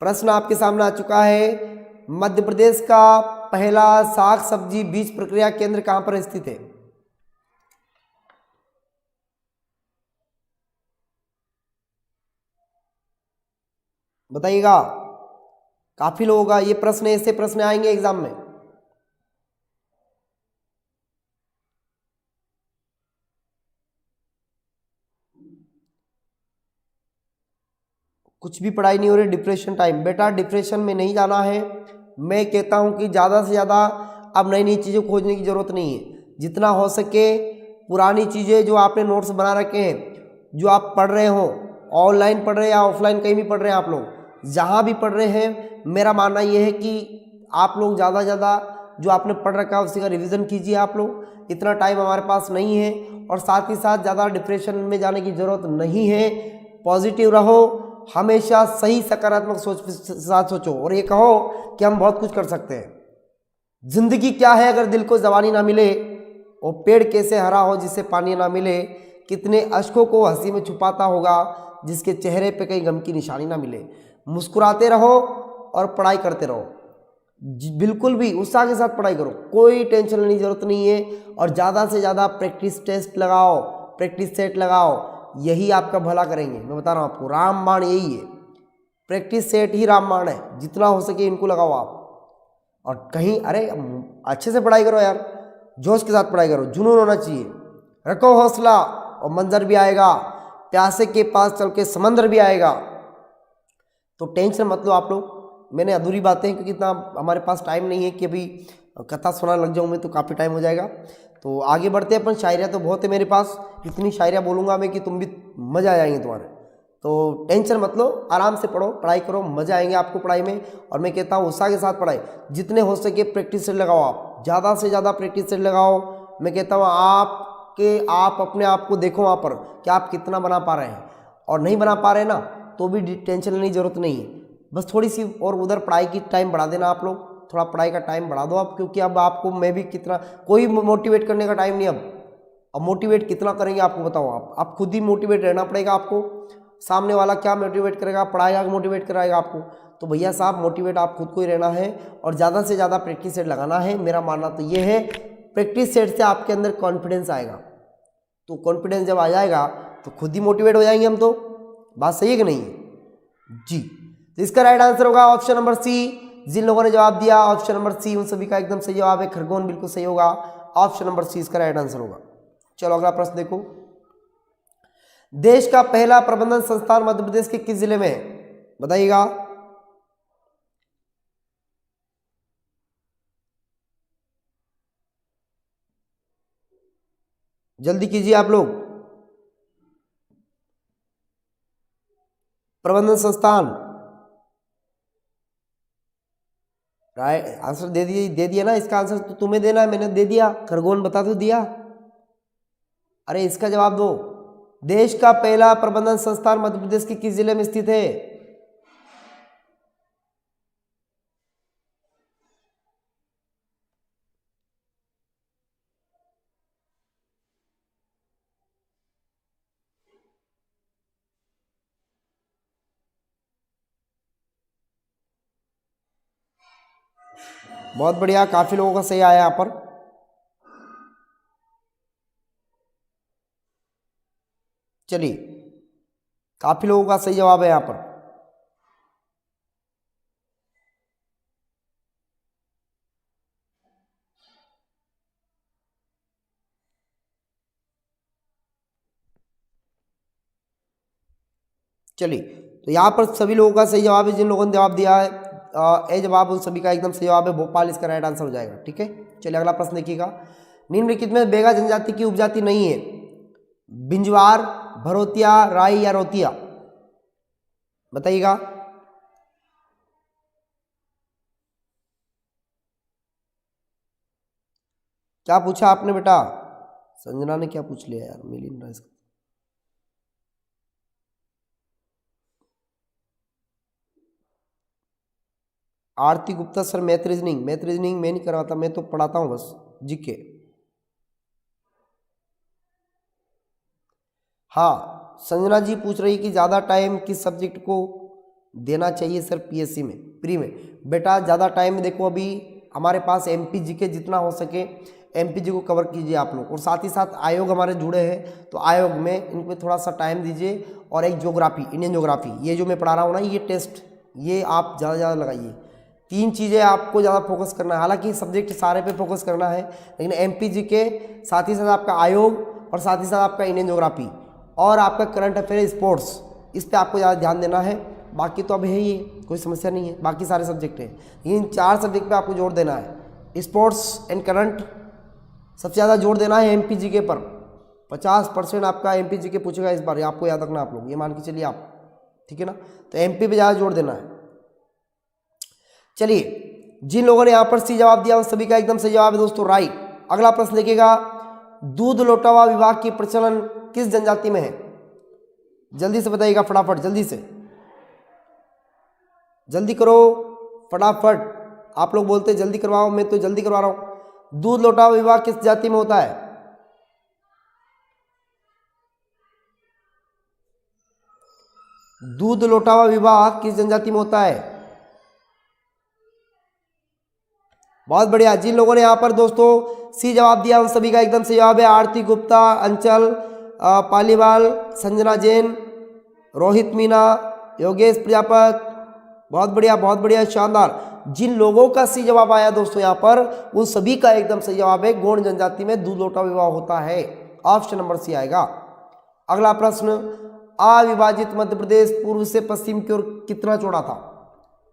प्रश्न आपके सामने आ चुका है। मध्य प्रदेश का पहला साग सब्जी बीज प्रक्रिया केंद्र कहां पर स्थित है, बताइएगा। काफी लोगों का ये प्रश्न, ऐसे प्रश्न आएंगे एग्जाम में। कुछ भी पढ़ाई नहीं हो रही, डिप्रेशन टाइम। बेटा डिप्रेशन में नहीं जाना है। मैं कहता हूं कि ज़्यादा से ज़्यादा अब नई नई चीज़ें खोजने की ज़रूरत नहीं है। जितना हो सके पुरानी चीज़ें जो आपने नोट्स बना रखे हैं, जो आप पढ़ रहे हो, ऑनलाइन पढ़ रहे हैं या ऑफलाइन कहीं भी पढ़ रहे हैं, आप लोग जहाँ भी पढ़ रहे हैं, मेरा मानना ये है कि आप लोग ज़्यादा से ज़्यादा जो आपने पढ़ रखा है उसी का रिवीजन कीजिए। आप लोग, इतना टाइम हमारे पास नहीं है और साथ ही साथ ज़्यादा डिप्रेशन में जाने की ज़रूरत नहीं है। पॉजिटिव रहो, हमेशा सही सकारात्मक सोच साथ सोचो और ये कहो कि हम बहुत कुछ कर सकते हैं। जिंदगी क्या है अगर दिल को जवानी ना मिले, और पेड़ कैसे हरा हो जिसे पानी ना मिले, कितने अश्कों को हंसी में छुपाता होगा जिसके चेहरे पे कहीं गम की निशानी ना मिले। मुस्कुराते रहो और पढ़ाई करते रहो, बिल्कुल भी उत्साह के साथ पढ़ाई करो, कोई टेंशन लेने की जरूरत नहीं है। और ज़्यादा से ज़्यादा प्रैक्टिस टेस्ट लगाओ, प्रैक्टिस सेट लगाओ, यही आपका भला करेंगे। मैं बता रहा हूँ आपको, रामबाण यही है, प्रैक्टिस सेट ही रामबाण है। जितना हो सके इनको लगाओ आप। और कहीं अरे अच्छे से पढ़ाई करो यार, जोश के साथ पढ़ाई करो, जुनून होना चाहिए, रखो हौसला और मंजर भी आएगा। प्यासे के पास चल के समंदर भी आएगा। तो टेंशन मत लो आप लोग। मैंने अधूरी बातें, क्योंकि इतना हमारे पास टाइम नहीं है कि अभी कथा सुनाने लग जाऊँ मैं, तो काफ़ी टाइम हो जाएगा। तो आगे बढ़ते हैं अपन। शायरियाँ तो बहुत है मेरे पास, इतनी शायरियाँ बोलूँगा मैं कि तुम भी मज़ा आ जाएंगे तुम्हारे। तो टेंशन मत लो, आराम से पढ़ो, पढ़ाई करो, मज़ा आएंगे आपको पढ़ाई में। और मैं कहता हूँ उत्साह के साथ पढ़ाई, जितने हो सके प्रैक्टिस सेट लगाओ आप, ज़्यादा से ज़्यादा प्रैक्टिस सेट लगाओ। मैं कहता हूँ आप अपने आप को देखो वहाँ पर कि आप कितना बना पा रहे हैं, और नहीं बना पा रहे ना तो भी टेंशन लेने की जरूरत नहीं है। बस थोड़ी सी और उधर पढ़ाई की टाइम बढ़ा देना आप लोग, थोड़ा पढ़ाई का टाइम बढ़ा दो आप, क्योंकि अब आपको मैं भी कितना, कोई मोटिवेट करने का टाइम नहीं अब मोटिवेट कितना करेंगे आपको बताओ। आप खुद ही मोटिवेट रहना पड़ेगा आपको। सामने वाला क्या मोटिवेट करेगा, पढ़ाएगा कि मोटिवेट कराएगा आपको? तो भैया साहब मोटिवेट आप खुद को ही रहना है और ज़्यादा से ज़्यादा प्रैक्टिस सेट लगाना है। मेरा मानना तो ये है, प्रैक्टिस सेट से आपके अंदर कॉन्फिडेंस आएगा। तो कॉन्फिडेंस जब आ जाएगा तो खुद ही मोटिवेट हो जाएंगे हम। तो बात सही है कि नहीं जी? तो इसका राइट आंसर होगा ऑप्शन नंबर सी। जिन लोगों ने जवाब दिया ऑप्शन नंबर सी, उन सभी का एकदम सही जवाब है। खरगोन बिल्कुल सही होगा, ऑप्शन नंबर सी इसका राइट आंसर होगा। चलो अगला प्रश्न देखो। देश का पहला प्रबंधन संस्थान मध्य प्रदेश के किस जिले में है, बताइएगा। जल्दी कीजिए आप लोग। प्रबंधन संस्थान, राइट आंसर दे दिया ना। इसका आंसर तो तुम्हें देना है, मैंने दे दिया। खरगोन बता तो दिया। अरे इसका जवाब दो। देश का पहला प्रबंधन संस्थान मध्य प्रदेश के किस जिले में स्थित है? बहुत बढ़िया, काफी लोगों का सही आया यहाँ पर। चलिए, काफी लोगों का सही जवाब है यहाँ पर। चलिए, तो यहाँ पर सभी लोगों का सही जवाब है। जिन लोगों ने जवाब दिया है ए जवाब, उन सभी का एकदम सही जवाब है। भोपाल इसका राइट आंसर हो जाएगा। ठीक है, चलिए अगला प्रश्न देखिएगा। निम्नलिखित में बेगा जनजाति की उपजाति नहीं है? बिंजवार, भरोतिया, राई या रोतिया? बताइएगा। क्या पूछा आपने बेटा? संजना ने क्या पूछ लिया यार, मिल ही नहीं रहा इसका। Aarti Gupta sir, math reasoning मैं नहीं करवाता, मैं तो पढ़ाता हूँ बस जीके। हाँ, संजना जी पूछ रही कि ज़्यादा टाइम किस सब्जेक्ट को देना चाहिए सर पीएससी में, प्री में? बेटा ज़्यादा टाइम देखो, अभी हमारे पास एमपी जीके जितना हो सके एमपी जी को कवर कीजिए आप लोग, और साथ ही साथ आयोग हमारे जुड़े हैं, तो आयोग में इनको थोड़ा सा टाइम दीजिए। और एक ज्योग्राफी, इंडियन ज्योग्राफी, ये जो मैं पढ़ा रहा हूँ ना, ये टेस्ट, ये आप ज़्यादा से ज़्यादा लगाइए। 3 चीज़ें आपको ज़्यादा फोकस करना है। हालांकि सब्जेक्ट सारे पे फोकस करना है, लेकिन एमपी जीके, साथ ही साथ आपका आयोग, और साथ ही साथ आपका इंडियन ज्योग्राफी, और आपका करंट अफेयर, स्पोर्ट्स, इस पर आपको ज़्यादा ध्यान देना है। बाकी तो अब है ही, कोई समस्या नहीं है, बाकी सारे सब्जेक्ट हैं। इन 4 सब्जेक्ट पे आपको जोर देना है। स्पोर्ट्स एंड करंट सबसे ज़्यादा जोर देना है एमपी जीके पर। 50% आपका एमपी जीके पूछेगा इस बार, आपको याद रखना आप लोग, ये मान के चलिए आप, ठीक है ना। तो एमपी पे ज़्यादा जोर देना है। चलिए, जिन लोगों ने यहाँ पर सी जवाब दिया उन सभी का एकदम सही जवाब है दोस्तों, राइट। अगला प्रश्न देखिएगा। दूध लौटावा विभाग की प्रचलन किस जनजाति में है? जल्दी से बताइएगा, फटाफट, जल्दी से, जल्दी करो, फटाफट। आप लोग बोलते जल्दी करवाओ, मैं तो जल्दी करवा रहा हूं। दूध लौटावा विभाग किस जाति में होता है? दूध लौटावा विभाग किस जनजाति में होता है? बहुत बढ़िया। जिन लोगों ने यहाँ पर दोस्तों सी जवाब दिया उन सभी का एकदम सही जवाब है। आरती गुप्ता, अंचल पालीवाल, संजना जैन, रोहित मीना, योगेश प्रजापत, बहुत बढ़िया, बहुत बढ़िया, शानदार। जिन लोगों का सी जवाब आया दोस्तों यहाँ पर, उन सभी का एकदम सही जवाब है। गोंड जनजाति में दूध लौटा विवाह होता है, ऑप्शन नंबर सी आएगा। अगला प्रश्न, अविभाजित मध्य प्रदेश पूर्व से पश्चिम की ओर कितना चौड़ा था?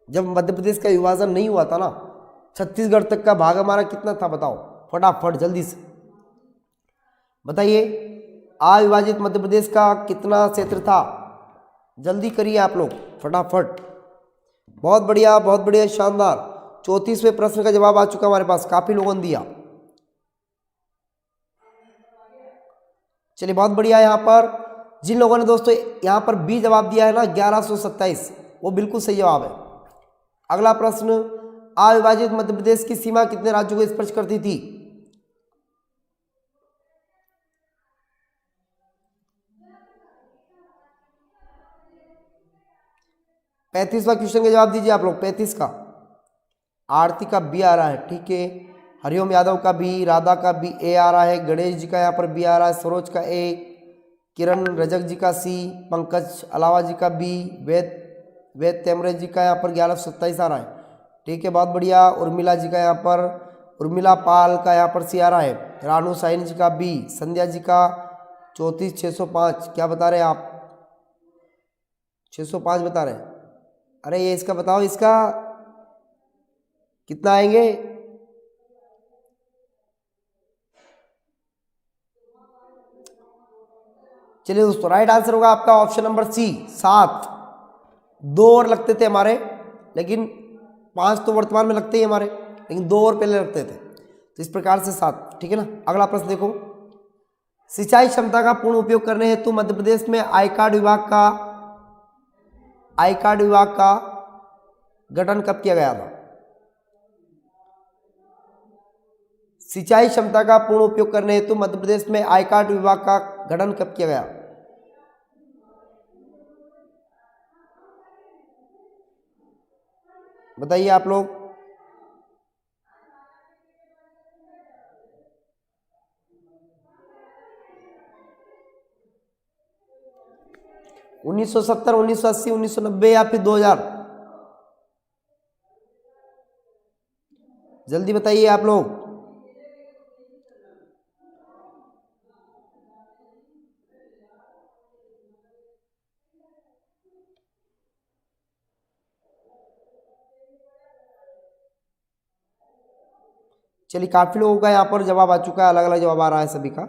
जब मध्य प्रदेश का विभाजन नहीं हुआ था ना, छत्तीसगढ़ तक का भाग हमारा कितना था? बताओ फटाफट, जल्दी से बताइए। अविभाजित मध्य प्रदेश का कितना क्षेत्र था? जल्दी करिए आप लोग, फटाफट। बहुत बढ़िया, बहुत बढ़िया, शानदार। 34वें प्रश्न का जवाब आ चुका हमारे पास, काफी लोगों ने दिया। चलिए, बहुत बढ़िया। यहाँ पर जिन लोगों ने दोस्तों यहाँ पर बी जवाब दिया है ना, 1127, वो बिल्कुल सही जवाब है। अगला प्रश्न, अविभाजित मध्य प्रदेश की सीमा कितने राज्यों को स्पर्श करती थी? पैंतीसवां क्वेश्चन का जवाब दीजिए आप लोग, 35 का। आरती का बी आ रहा है, ठीक है। हरिओम यादव का बी, राधा का बी, ए आ रहा है। गणेश जी का यहाँ पर बी आ रहा है। सरोज का ए, किरण रजक जी का सी, पंकज अलावा जी का बी, वेद तेमरे जी का यहाँ पर 1127 आ रहा है, ठीक है, बहुत बढ़िया। उर्मिला जी का यहाँ पर, उर्मिला पाल का यहाँ पर सी आ रहा है। रानू साइन जी का बी, संध्या जी का 34,605, क्या बता रहे हैं आप? 605 बता रहे हैं। अरे ये इसका बताओ, इसका कितना आएंगे? चलिए दोस्तों, राइट आंसर होगा आपका ऑप्शन नंबर सी 7। 2 और लगते थे हमारे, लेकिन 5 तो वर्तमान में लगते ही हमारे, लेकिन 2 और पहले लगते थे, तो इस प्रकार से 7। ठीक है ना। अगला प्रश्न देखो, सिंचाई क्षमता का पूर्ण उपयोग करने हेतु मध्य प्रदेश में आई कार्ड विभाग का गठन कब किया गया था? सिंचाई क्षमता का पूर्ण उपयोग करने हेतु मध्य प्रदेश में आई कार्ड विभाग का गठन कब किया गया? बताइए आप लोग। 1970, 1980, 1990 या फिर 2000? जल्दी बताइए आप लोग। चलिए, काफी लोगों का यहाँ पर जवाब आ चुका है, अलग अलग जवाब आ रहा है सभी का।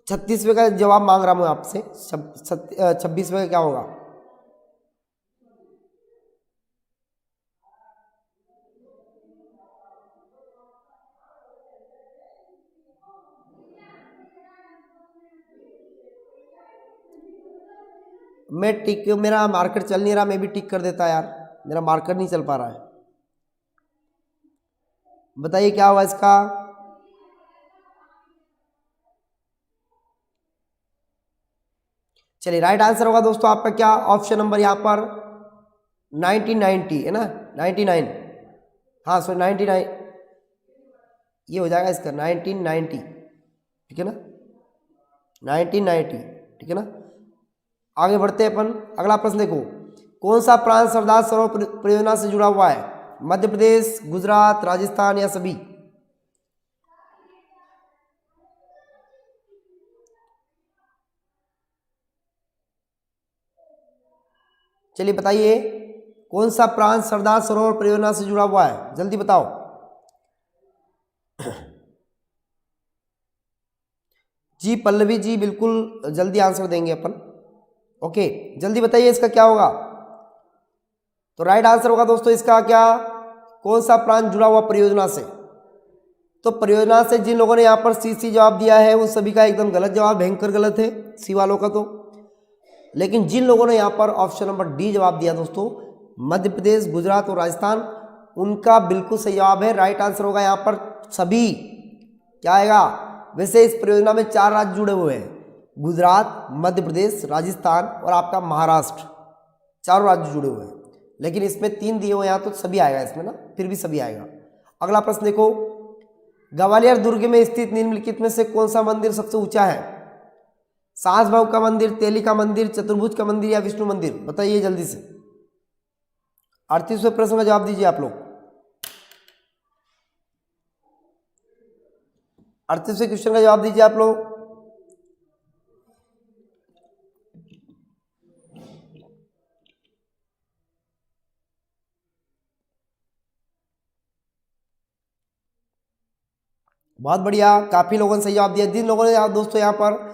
36वें का जवाब मांग रहा हूं आपसे। 26वें का क्या होगा? मैं टिक, मेरा मार्कर चल नहीं रहा, मैं भी टिक कर देता यार, मेरा मार्कर नहीं चल पा रहा है। बताइए क्या होगा इसका? चलिए, राइट आंसर होगा दोस्तों आपका क्या? ऑप्शन नंबर यहाँ पर 1990 है ना, 99। हाँ सॉरी 99, ये हो जाएगा इसका 1990। ठीक है ना, 1990। ठीक है ना। आगे बढ़ते हैं अपन। अगला प्रश्न देखो, कौन सा प्रांत सरदार सरोवर परियोजना से जुड़ा हुआ है? मध्य प्रदेश, गुजरात, राजस्थान या सभी? चलिए बताइए, कौन सा प्रांत सरदार सरोवर परियोजना से जुड़ा हुआ है? जल्दी बताओ। जी पल्लवी जी, बिल्कुल जल्दी आंसर देंगे अपन। ओके, जल्दी बताइए इसका क्या होगा? तो राइट आंसर होगा दोस्तों इसका क्या? कौन सा प्रांत जुड़ा हुआ परियोजना से? तो परियोजना से जिन लोगों ने यहाँ पर सी जवाब दिया है उन सभी का एकदम गलत जवाब, भयंकर गलत है सी वालों का तो। लेकिन जिन लोगों ने यहाँ पर ऑप्शन नंबर डी जवाब दिया दोस्तों, मध्य प्रदेश, गुजरात और राजस्थान, उनका बिल्कुल सही जवाब है। राइट आंसर होगा यहाँ पर सभी। क्या आएगा? वैसे इस परियोजना में 4 राज्य जुड़े हुए हैं, गुजरात, मध्य प्रदेश, राजस्थान और आपका महाराष्ट्र, 4 राज्य जुड़े हुए हैं, लेकिन इसमें 3 दिए हुए यहाँ, तो सभी आएगा इसमें ना, फिर भी सभी आएगा। अगला प्रश्न देखो, ग्वालियर दुर्ग में स्थित निम्नलिखित में से कौन सा मंदिर सबसे ऊंचा है? सास बहू का मंदिर, तेली का मंदिर, चतुर्भुज का मंदिर या विष्णु मंदिर? बताइए जल्दी से। 38वें प्रश्न का जवाब दीजिए आप लोग। 38वें क्वेश्चन का जवाब दीजिए आप लोग। बहुत बढ़िया, काफी लोगों ने सही जवाब दिया। जिन लोगों ने दोस्तों यहाँ पर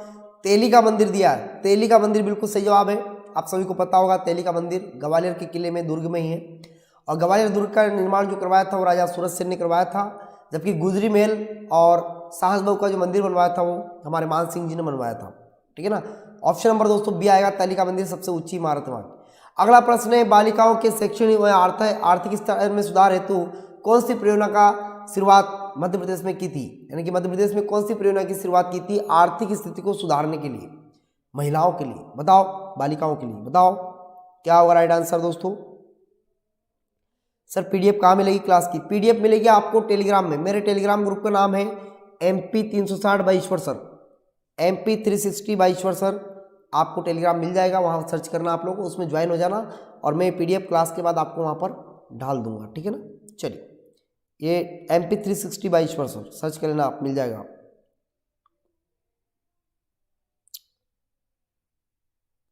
तेली का मंदिर दिया है, तेली का मंदिर बिल्कुल सही जवाब है। आप सभी को पता होगा तेली का मंदिर ग्वालियर के किले में, दुर्ग में ही है। और ग्वालियर दुर्ग का निर्माण जो करवाया था वो राजा सूरज सेन ने करवाया था, जबकि गुजरी महल और साहस बहू का जो मंदिर बनवाया था वो हमारे मान सिंह जी ने बनवाया था। ठीक है ना। ऑप्शन नंबर दोस्तों बी आएगा, तेली का मंदिर सबसे ऊंची इमारत वहाँ। अगला प्रश्न है, बालिकाओं के शैक्षणिक व आर्थिक स्तर में सुधार हेतु कौन सी परियोजना का शुरुआत मध्य प्रदेश में की थी? यानी कि मध्य प्रदेश में कौन सी परियोजना की शुरुआत की थी आर्थिक स्थिति को सुधारने के लिए, महिलाओं के लिए? बताओ, बालिकाओं के लिए बताओ क्या होगा राइट आंसर दोस्तों? सर पीडीएफ कहाँ मिलेगी क्लास की? पीडीएफ मिलेगी आपको टेलीग्राम में। मेरे टेलीग्राम ग्रुप का नाम है MP 360 by Ishwar sir, MP 360 by Ishwar sir. आपको टेलीग्राम मिल जाएगा, वहाँ सर्च करना आप लोग, उसमें ज्वाइन हो जाना, और मैं पीडीएफ क्लास के बाद आपको वहाँ पर डाल दूंगा। ठीक है ना। चलिए, ये MP 360 by Ishwar sir search कर लेना, आप मिल जाएगा।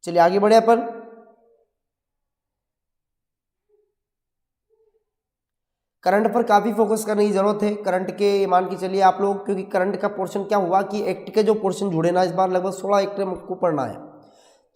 चलिए आगे बढ़े अपन। करंट पर काफ़ी फोकस करने की ज़रूरत है। करंट के मान के चलिए आप लोग, क्योंकि करंट का पोर्शन क्या हुआ कि एक्ट के जो पोर्शन जुड़े ना, इस बार लगभग 16 एक्ट हमको पढ़ना है,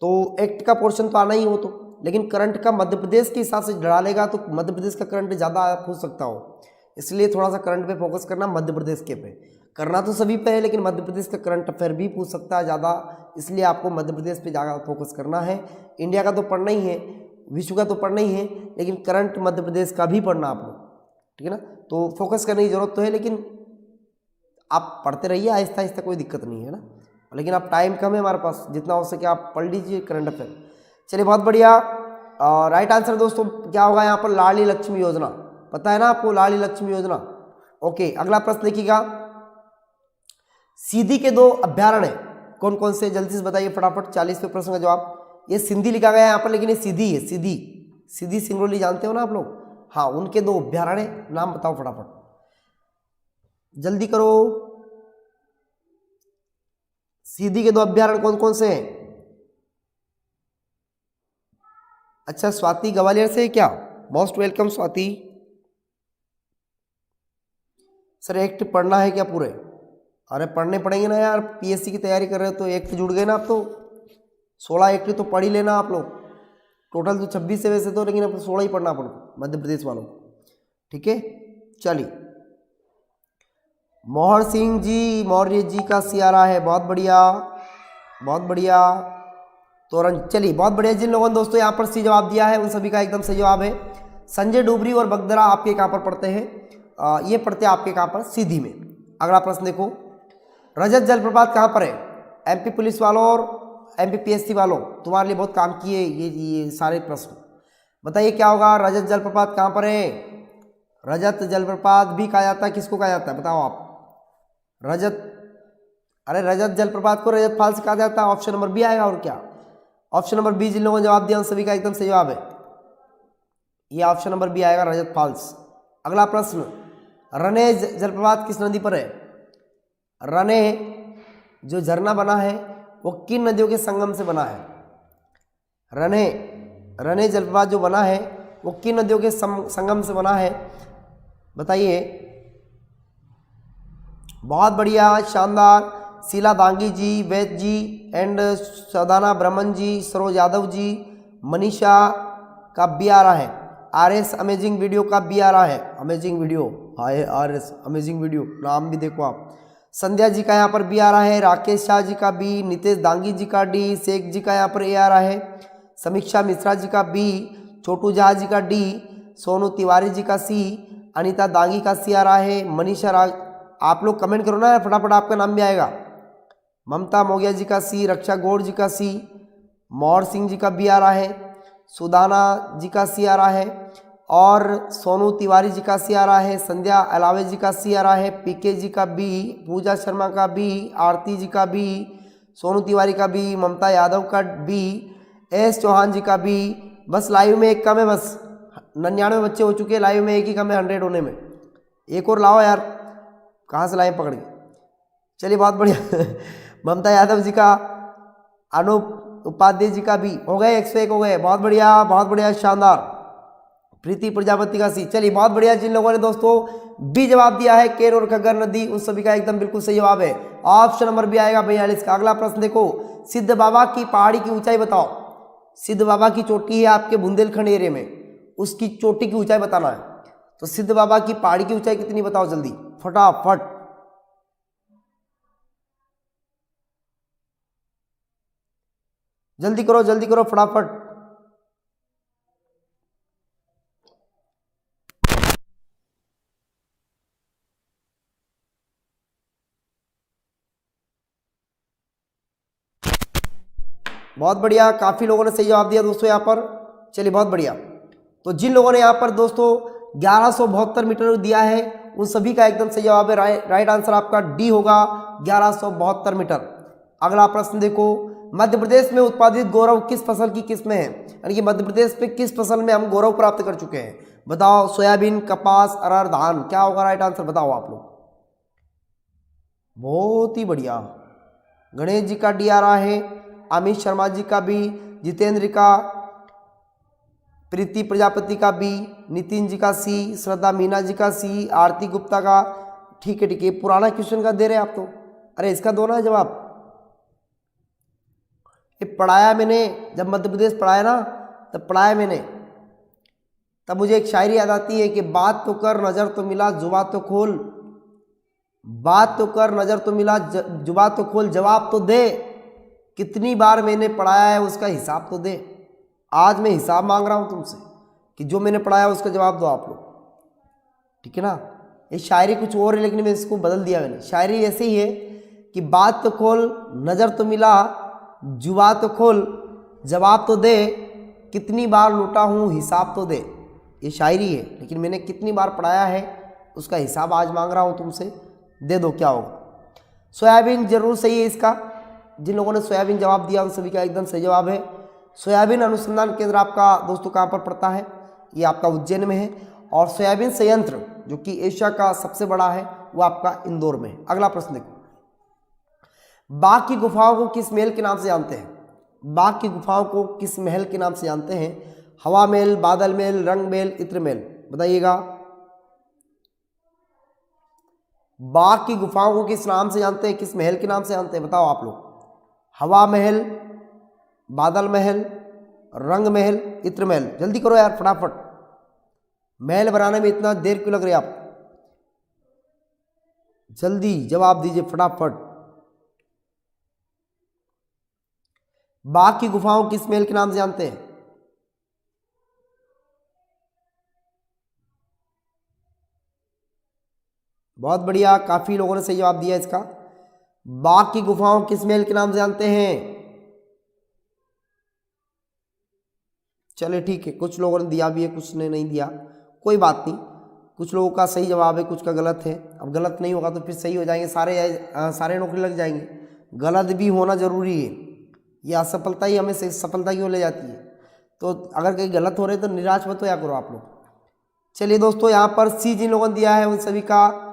तो एक्ट का पोर्शन तो आना ही हो तो, लेकिन करंट का मध्य प्रदेश के हिसाब से डालेगा तो मध्य प्रदेश का करंट ज़्यादा हो सकता हो, इसलिए थोड़ा सा करंट पे फोकस करना, मध्य प्रदेश के पे करना तो सभी पे है, लेकिन मध्य प्रदेश का करंट अफेयर भी पूछ सकता है ज़्यादा, इसलिए आपको मध्य प्रदेश पे ज़्यादा फोकस करना है। इंडिया का तो पढ़ना ही है, विश्व का तो पढ़ना ही है, लेकिन करंट मध्य प्रदेश का भी पढ़ना आप लोग, ठीक है ना। तो फोकस करने की जरूरत तो है, लेकिन आप पढ़ते रहिए आहिस्ता आहिस्ता, कोई दिक्कत नहीं है ना, लेकिन आप टाइम कम है हमारे पास, जितना हो सके आप पढ़ लीजिए करंट अफेयर। चलिए बहुत बढ़िया। राइट आंसर दोस्तों क्या होगा यहाँ पर, लाडली लक्ष्मी योजना, पता है ना आपको लाडली लक्ष्मी योजना। ओके, अगला प्रश्न देखिएगा, सीधी के 2 अभ्यारण्य कौन कौन से, जल्दी से बताइए फटाफट। 40वें प्रश्न का जवाब, ये सिंधी लिखा गया है यहाँ पर, लेकिन ये सीधी है, सीधी सीधी सिंगरौली जानते हो ना आप लोग, हाँ, उनके 2 अभ्यारण्य नाम बताओ फटाफट, जल्दी करो। सीधी के 2 अभ्यारण्य कौन कौन से हैं? अच्छा, स्वाति ग्वालियर से क्या, most welcome Swati. Sir act पढ़ना है क्या पूरे? अरे पढ़ने पड़ेंगे ना यार, पीएससी की तैयारी कर रहे हो तो एक्ट जुड़ गए ना आप, तो 16 एक्ट तो पढ़ ही लेना आप लोग, टोटल तो 26 है वैसे तो, लेकिन अब 16 ही पढ़ना पड़ेगा मध्य प्रदेश वालों को, ठीक है। चलिए, मोहर सिंह जी मौर्य जी का सियारा है, बहुत बढ़िया बहुत बढ़िया। तोरण, चलिए बहुत बढ़िया। जिन लोगों ने दोस्तों यहाँ पर सी जवाब दिया है उन सभी का एकदम सही जवाब है। संजय डुबरी और बगदरा आपके कहाँ पर पढ़ते हैं? ये पढ़ते हैं आपके कहाँ पर, सीधी में। अगला प्रश्न देखो, रजत जलप्रपात कहाँ पर है? एमपी पुलिस वालों और एमपी पीएससी वालों, तुम्हारे लिए बहुत काम किए ये सारे प्रश्न, बताइए क्या होगा, रजत जलप्रपात कहाँ पर है? रजत जलप्रपात भी कहा जाता है, किसको कहा जाता है बताओ आप? रजत, अरे रजत जलप्रपात को रजत फॉल्स कहा जाता है, ऑप्शन नंबर बी आएगा, और क्या? ऑप्शन नंबर बी जिन लोगों ने जवाब दिया उन सभी का एकदम सही जवाब है, ये ऑप्शन नंबर बी आएगा, रजत फॉल्स। अगला प्रश्न, रने जलप्रपात किस नदी पर है? रने जो झरना बना है वो किन नदियों के संगम से बना है? रने जलप्रपात जो बना है वो किन नदियों के संगम से बना है, बताइए। बहुत बढ़िया, शानदार। शीला दांगी जी, वैद जी एंड सदाना ब्रह्मन जी, सरोज यादव जी, मनीषा का बी आ रहा है, आरएस अमेजिंग वीडियो का बी आ रहा है, अमेजिंग वीडियो, हाय आरएस अमेजिंग वीडियो, नाम भी देखो आप। संध्या जी का यहाँ पर बी आ रहा है, राकेश शाह जी का बी, नितेश दांगी जी का डी, शेख जी का यहाँ पर ए आ रहा है, समीक्षा मिश्रा जी का बी, छोटू झा जी का डी, सोनू तिवारी जी का सी, अनीता दांगी का सी आ रहा है, मनीषा राज, आप लोग कमेंट करो ना फटाफट, आपका नाम भी आएगा। ममता मोगिया जी का सी, रक्षा गौड़ जी का सी, मौर सिंह जी का बी आ रहा है, सुदाना जी का सी आ रहा है, और सोनू तिवारी जी का सी आ रहा है, संध्या अलावे जी का सी आ रहा है, पीके जी का बी, पूजा शर्मा का बी, आरती जी का बी, सोनू तिवारी का बी, ममता यादव का बी, एस चौहान जी का बी। बस लाइव में एक कम है, बस 99 बच्चे हो चुके हैं लाइव में, एक ही कम है 100 होने में, एक और लाओ यार, कहाँ से लाइव पकड़ के। चलिए बहुत बढ़िया ममता यादव जी का, अनूप उपाध्याय जी का भी हो गए, 101 हो गए, बहुत बढ़िया शानदार। प्रीति प्रजापति का सी, चलिए बहुत बढ़िया। जिन लोगों ने दोस्तों बी जवाब दिया है, केर और घग्गर नदी, उन सभी का एकदम बिल्कुल सही जवाब है, ऑप्शन नंबर बी आएगा 42 का। अगला प्रश्न देखो, सिद्ध बाबा की पहाड़ी की ऊंचाई बताओ। सिद्ध बाबा की चोटी है आपके बुंदेलखंड एरिया में, उसकी चोटी की ऊंचाई बताना है, तो सिद्ध बाबा की पहाड़ी की ऊंचाई कितनी बताओ जल्दी फटाफट। जल्दी करो फटाफट। बहुत बढ़िया, काफ़ी लोगों ने सही जवाब दिया दोस्तों यहाँ पर, चलिए बहुत बढ़िया। तो जिन लोगों ने यहाँ पर दोस्तों 1172 मीटर दिया है उन सभी का एकदम सही जवाब है, राइट आंसर आपका डी होगा, 1172 मीटर। अगला प्रश्न देखो, मध्य प्रदेश में उत्पादित गौरव किस फसल की किस्में हैं, यानी कि मध्य प्रदेश पे किस फसल में हम गौरव प्राप्त कर चुके हैं, बताओ। सोयाबीन, कपास, अरहर, धान, क्या होगा राइट आंसर बताओ आप लोग। बहुत ही बढ़िया, गणेश जी का डी आ रहा है, अमित शर्मा जी का भी, जितेंद्र का, प्रीति प्रजापति का बी, नितिन जी का सी, श्रद्धा मीना जी का सी, आरती गुप्ता का। ठीक है ठीक है, पुराना क्वेश्चन का दे रहे हैं आप तो। अरे इसका दो ना जवाब। ये पढ़ाया मैंने, जब मध्य प्रदेश पढ़ाया ना तब पढ़ाया मैंने। तब मुझे एक शायरी याद आती है कि बात तो कर नजर तो मिला जुबा तो खोल, बात तो कर नजर तो मिला जुबा तो खोल, जवाब तो दे, कितनी बार मैंने पढ़ाया है उसका हिसाब तो दे। आज मैं हिसाब मांग रहा हूं तुमसे कि जो मैंने पढ़ाया उसका जवाब दो आप लोग, ठीक है ना। ये शायरी कुछ और है लेकिन मैं इसको बदल दिया मैंने। शायरी ऐसे ही है कि बात तो खोल नजर तो मिला जुबा तो खोल, जवाब तो दे, कितनी बार लूटा हूँ हिसाब तो दे। ये शायरी है लेकिन मैंने कितनी बार पढ़ाया है उसका हिसाब आज मांग रहा हूँ तुमसे, दे दो क्या होगा। सोयाबीन जरूर सही है इसका। जिन लोगों ने सोयाबीन जवाब दिया उन सभी का एकदम सही जवाब है। सोयाबीन अनुसंधान केंद्र आपका दोस्तों कहाँ पर पड़ता है? ये आपका उज्जैन में है। और सोयाबीन संयंत्र जो कि एशिया का सबसे बड़ा है वो आपका इंदौर में है। अगला प्रश्न देखो, बाघ की गुफाओं को किस महल के नाम से जानते हैं? बाघ की गुफाओं को किस महल के नाम से जानते हैं? हवा महल, बादल महल, रंग महल, इत्र महल, बताइएगा। बाघ की गुफाओं को किस नाम से जानते हैं, किस महल के नाम से जानते हैं, बताओ आप लोग। हवा महल, बादल महल, रंग महल, इत्र महल, जल्दी करो यार फटाफट। महल बनाने में इतना देर क्यों लग रही है आप? जल्दी जवाब दीजिए फटाफट। बाघ की गुफाओं किस महल के नाम से जानते हैं? बहुत बढ़िया, काफी लोगों ने सही जवाब दिया इसका। बाघ की गुफाओं किस महल के नाम से जानते हैं? चलिए ठीक है, कुछ लोगों ने दिया भी है कुछ ने नहीं दिया, कोई बात नहीं। कुछ लोगों का सही जवाब है, कुछ का गलत है। अब गलत नहीं होगा तो फिर सही हो जाएंगे, सारे नौकरी लग जाएंगे। गलत भी होना जरूरी है, ये असफलता ही हमें सफलता की ओर ले जाती है। तो अगर कहीं गलत हो रहे तो निराश मत होया करो आप लोग। चलिए दोस्तों, यहाँ पर सी जिन लोगों ने दिया है उन सभी का,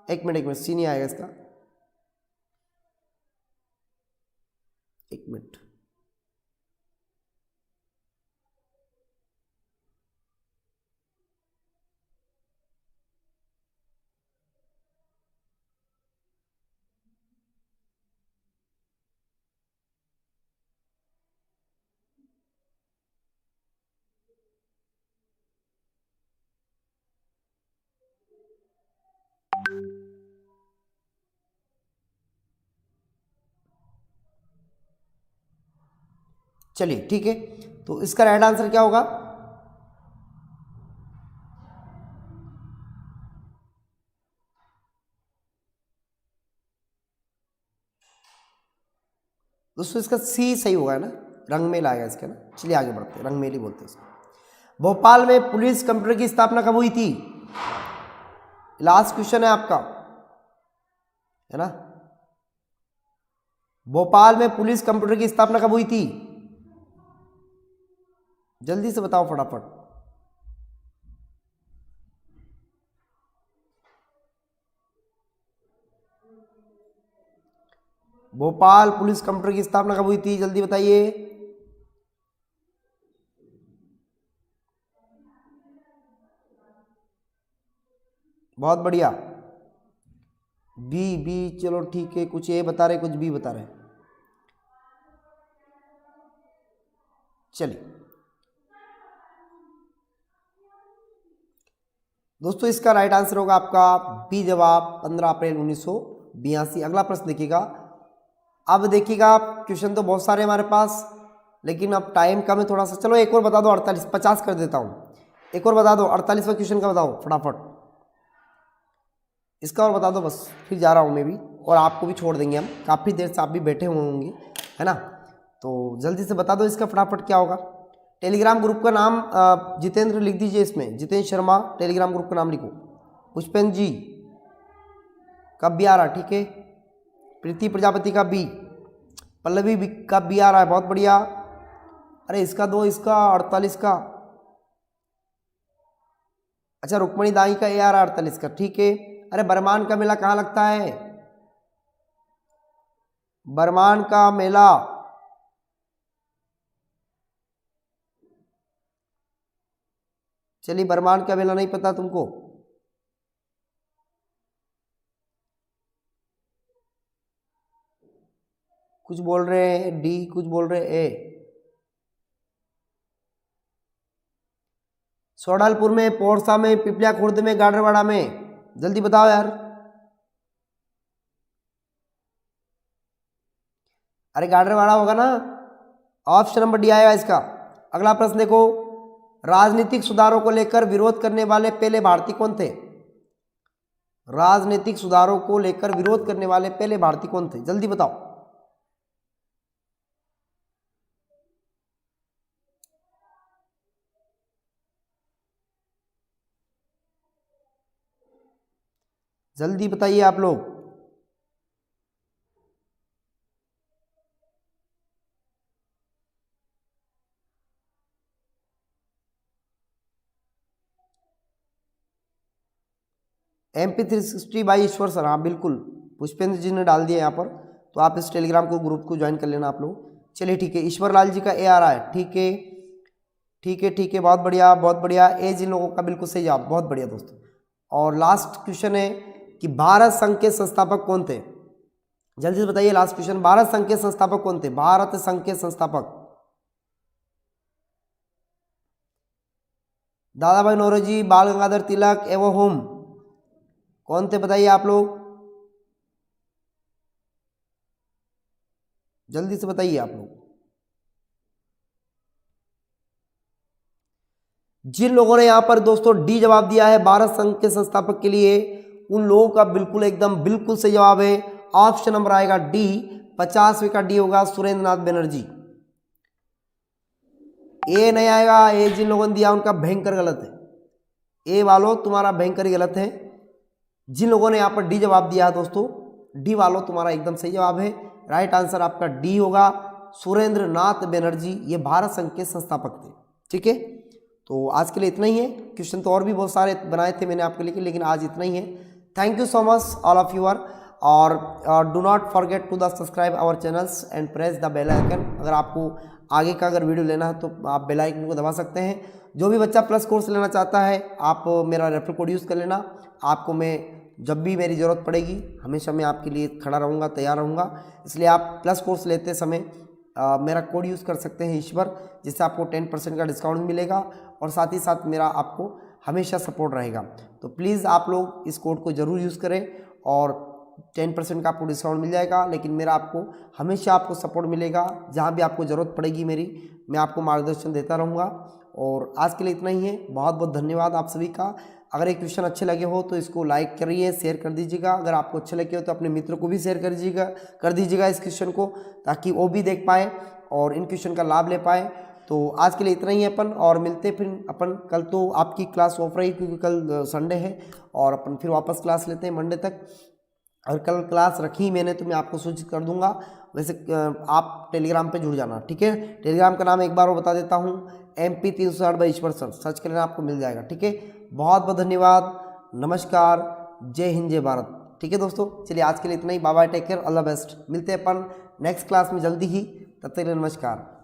एक मिनट सी नहीं आएगा इसका, एक मिनट। चलिए ठीक है, तो इसका राइट आंसर क्या होगा? दोस्तों इसका सी सही होगा ना, रंगमेल आएगा इसका ना। चलिए आगे बढ़ते हैं, रंगमेल ही बोलते हैं इसको। भोपाल में पुलिस कंप्यूटर की स्थापना कब हुई थी? लास्ट क्वेश्चन है आपका, है ना। भोपाल में पुलिस कंप्यूटर की स्थापना कब हुई थी? जल्दी से बताओ फटाफट। भोपाल पुलिस कंप्यूटर की स्थापना कब हुई थी, जल्दी बताइए। बहुत बढ़िया, बी बी, चलो ठीक है, कुछ ए बता रहे कुछ बी बता रहे। चलिए दोस्तों, इसका राइट आंसर होगा आपका बी जवाब, 15 अप्रैल 1982। अगला प्रश्न देखिएगा। अब देखिएगा, क्वेश्चन तो बहुत सारे हमारे पास, लेकिन अब टाइम कम है थोड़ा सा। चलो एक और बता दो, 48 50 कर देता हूँ। एक और बता दो, 48वां क्वेश्चन का बताओ फटाफट। इसका और बता दो बस, फिर जा रहा हूँ मैं भी, और आपको भी छोड़ देंगे हम। काफ़ी देर से आप भी बैठे हुए होंगे, है ना। तो जल्दी से बता दो इसका फटाफट क्या होगा। टेलीग्राम ग्रुप का नाम जितेंद्र लिख दीजिए इसमें, जितेंद्र शर्मा टेलीग्राम ग्रुप का नाम लिखो। पुष्पेंद्र जी का बी आ रहा, ठीक है। प्रीति प्रजापति का बी, पल्लवी का बी आ रहा है, बहुत बढ़िया। अरे इसका दो, इसका 48 का। अच्छा रुक्मणी दाई का ए आ रहा है 48 का, ठीक है। अरे बरमान का मेला कहाँ लगता है? बरमान का मेला चलिए ब्रह्मांड का बेला नहीं पता तुमको? कुछ बोल रहे हैं डी, कुछ बोल रहे हैं ए। सोडालपुर में, पोरसा में, पिपलिया खुर्द में, गाडरवाड़ा में, जल्दी बताओ यार। अरे गाडरवाड़ा होगा ना, ऑप्शन नंबर डी आएगा इसका। अगला प्रश्न देखो, राजनीतिक सुधारों को लेकर विरोध करने वाले पहले भारतीय कौन थे? राजनीतिक सुधारों को लेकर विरोध करने वाले पहले भारतीय कौन थे, जल्दी बताओ। जल्दी बताइए आप लोग। MP 360 बाई ईश्वर सर, हाँ बिल्कुल, पुष्पेंद्र जी ने डाल दिया यहाँ पर, तो आप इस टेलीग्राम को ग्रुप को ज्वाइन कर लेना आप लोग। चलिए ठीक है, ईश्वर लाल जी का ए आ रहा है, ठीक है ठीक है ठीक है, बहुत बढ़िया बहुत बढ़िया। ए जिन लोगों का बिल्कुल सही जवाब, बहुत बढ़िया दोस्तों। और लास्ट क्वेश्चन है कि भारत संघ के संस्थापक कौन थे, जल्दी से बताइए। लास्ट क्वेश्चन, भारत संघ के संस्थापक कौन थे? भारत संघ के संस्थापक दादा भाई नौरोजी, बाल गंगाधर तिलक एवं होम, कौन थे बताइए आप लोग, जल्दी से बताइए आप लोग। जिन लोगों ने यहां पर दोस्तों डी जवाब दिया है भारत संघ के संस्थापक के लिए, उन लोगों का बिल्कुल एकदम बिल्कुल सही जवाब है। ऑप्शन नंबर आएगा डी, 50वें का डी होगा, सुरेंद्र नाथ बनर्जी। ए नहीं आएगा, ए जिन लोगों ने दिया उनका भयंकर गलत है। ए वालों तुम्हारा भयंकर गलत है। जिन लोगों ने यहाँ पर डी जवाब दिया है दोस्तों, डी वालों तुम्हारा एकदम सही जवाब है। राइट आंसर आपका डी होगा, सुरेंद्र नाथ बनर्जी, ये भारत संघ के संस्थापक थे। ठीक है, तो आज के लिए इतना ही है। क्वेश्चन तो और भी बहुत सारे बनाए थे मैंने आपके लिए, लेकिन आज इतना ही है। Thank you so much all of you are, और do not forget to the subscribe our channels and press the bell icon. अगर आपको आगे का अगर वीडियो लेना है तो आप बेल आइकन को दबा सकते हैं। जो भी बच्चा प्लस कोर्स लेना चाहता है, आप मेरा रेफर कोड यूज़ कर लेना। आपको मैं जब भी मेरी ज़रूरत पड़ेगी हमेशा मैं आपके लिए खड़ा रहूँगा, तैयार रहूँगा। इसलिए आप प्लस कोर्स लेते समय मेरा कोड यूज़ कर सकते हैं ईश्वर, जिससे आपको 10% का डिस्काउंट मिलेगा, और साथ ही साथ मेरा आपको हमेशा सपोर्ट रहेगा। तो प्लीज़ आप लोग इस कोड को ज़रूर यूज़ करें, और 10% का आपको डिस्काउंट मिल जाएगा। लेकिन मेरा आपको हमेशा आपको सपोर्ट मिलेगा, जहाँ भी आपको ज़रूरत पड़ेगी मेरी, मैं आपको मार्गदर्शन देता रहूँगा। और आज के लिए इतना ही है। बहुत बहुत धन्यवाद आप सभी का। अगर ये क्वेश्चन अच्छे लगे हो तो इसको लाइक करिए, शेयर कर दीजिएगा। अगर आपको अच्छे लगे हो तो अपने मित्र को भी शेयर कर दीजिएगा इस क्वेश्चन को, ताकि वो भी देख पाए और इन क्वेश्चन का लाभ ले पाए। तो आज के लिए इतना ही है अपन, और मिलते फिर अपन कल। तो आपकी क्लास ऑफ रही क्योंकि कल संडे है, और अपन फिर वापस क्लास लेते हैं मंडे तक। और कल क्लास रखी मैंने तो मैं आपको सूचित कर दूंगा। वैसे आप टेलीग्राम पे जुड़ जाना, ठीक है। टेलीग्राम का नाम एक बार और बता देता हूँ, MP 360 by Ishwar sir, search करना आपको मिल जाएगा। ठीक है, बहुत बहुत धन्यवाद, नमस्कार, जय हिंद जय भारत। ठीक है दोस्तों, चलिए आज के लिए इतना ही। Bye bye, take care, all the best. मिलते हैं अपन नेक्स्ट क्लास में जल्दी ही, तब तक के लिए नमस्कार।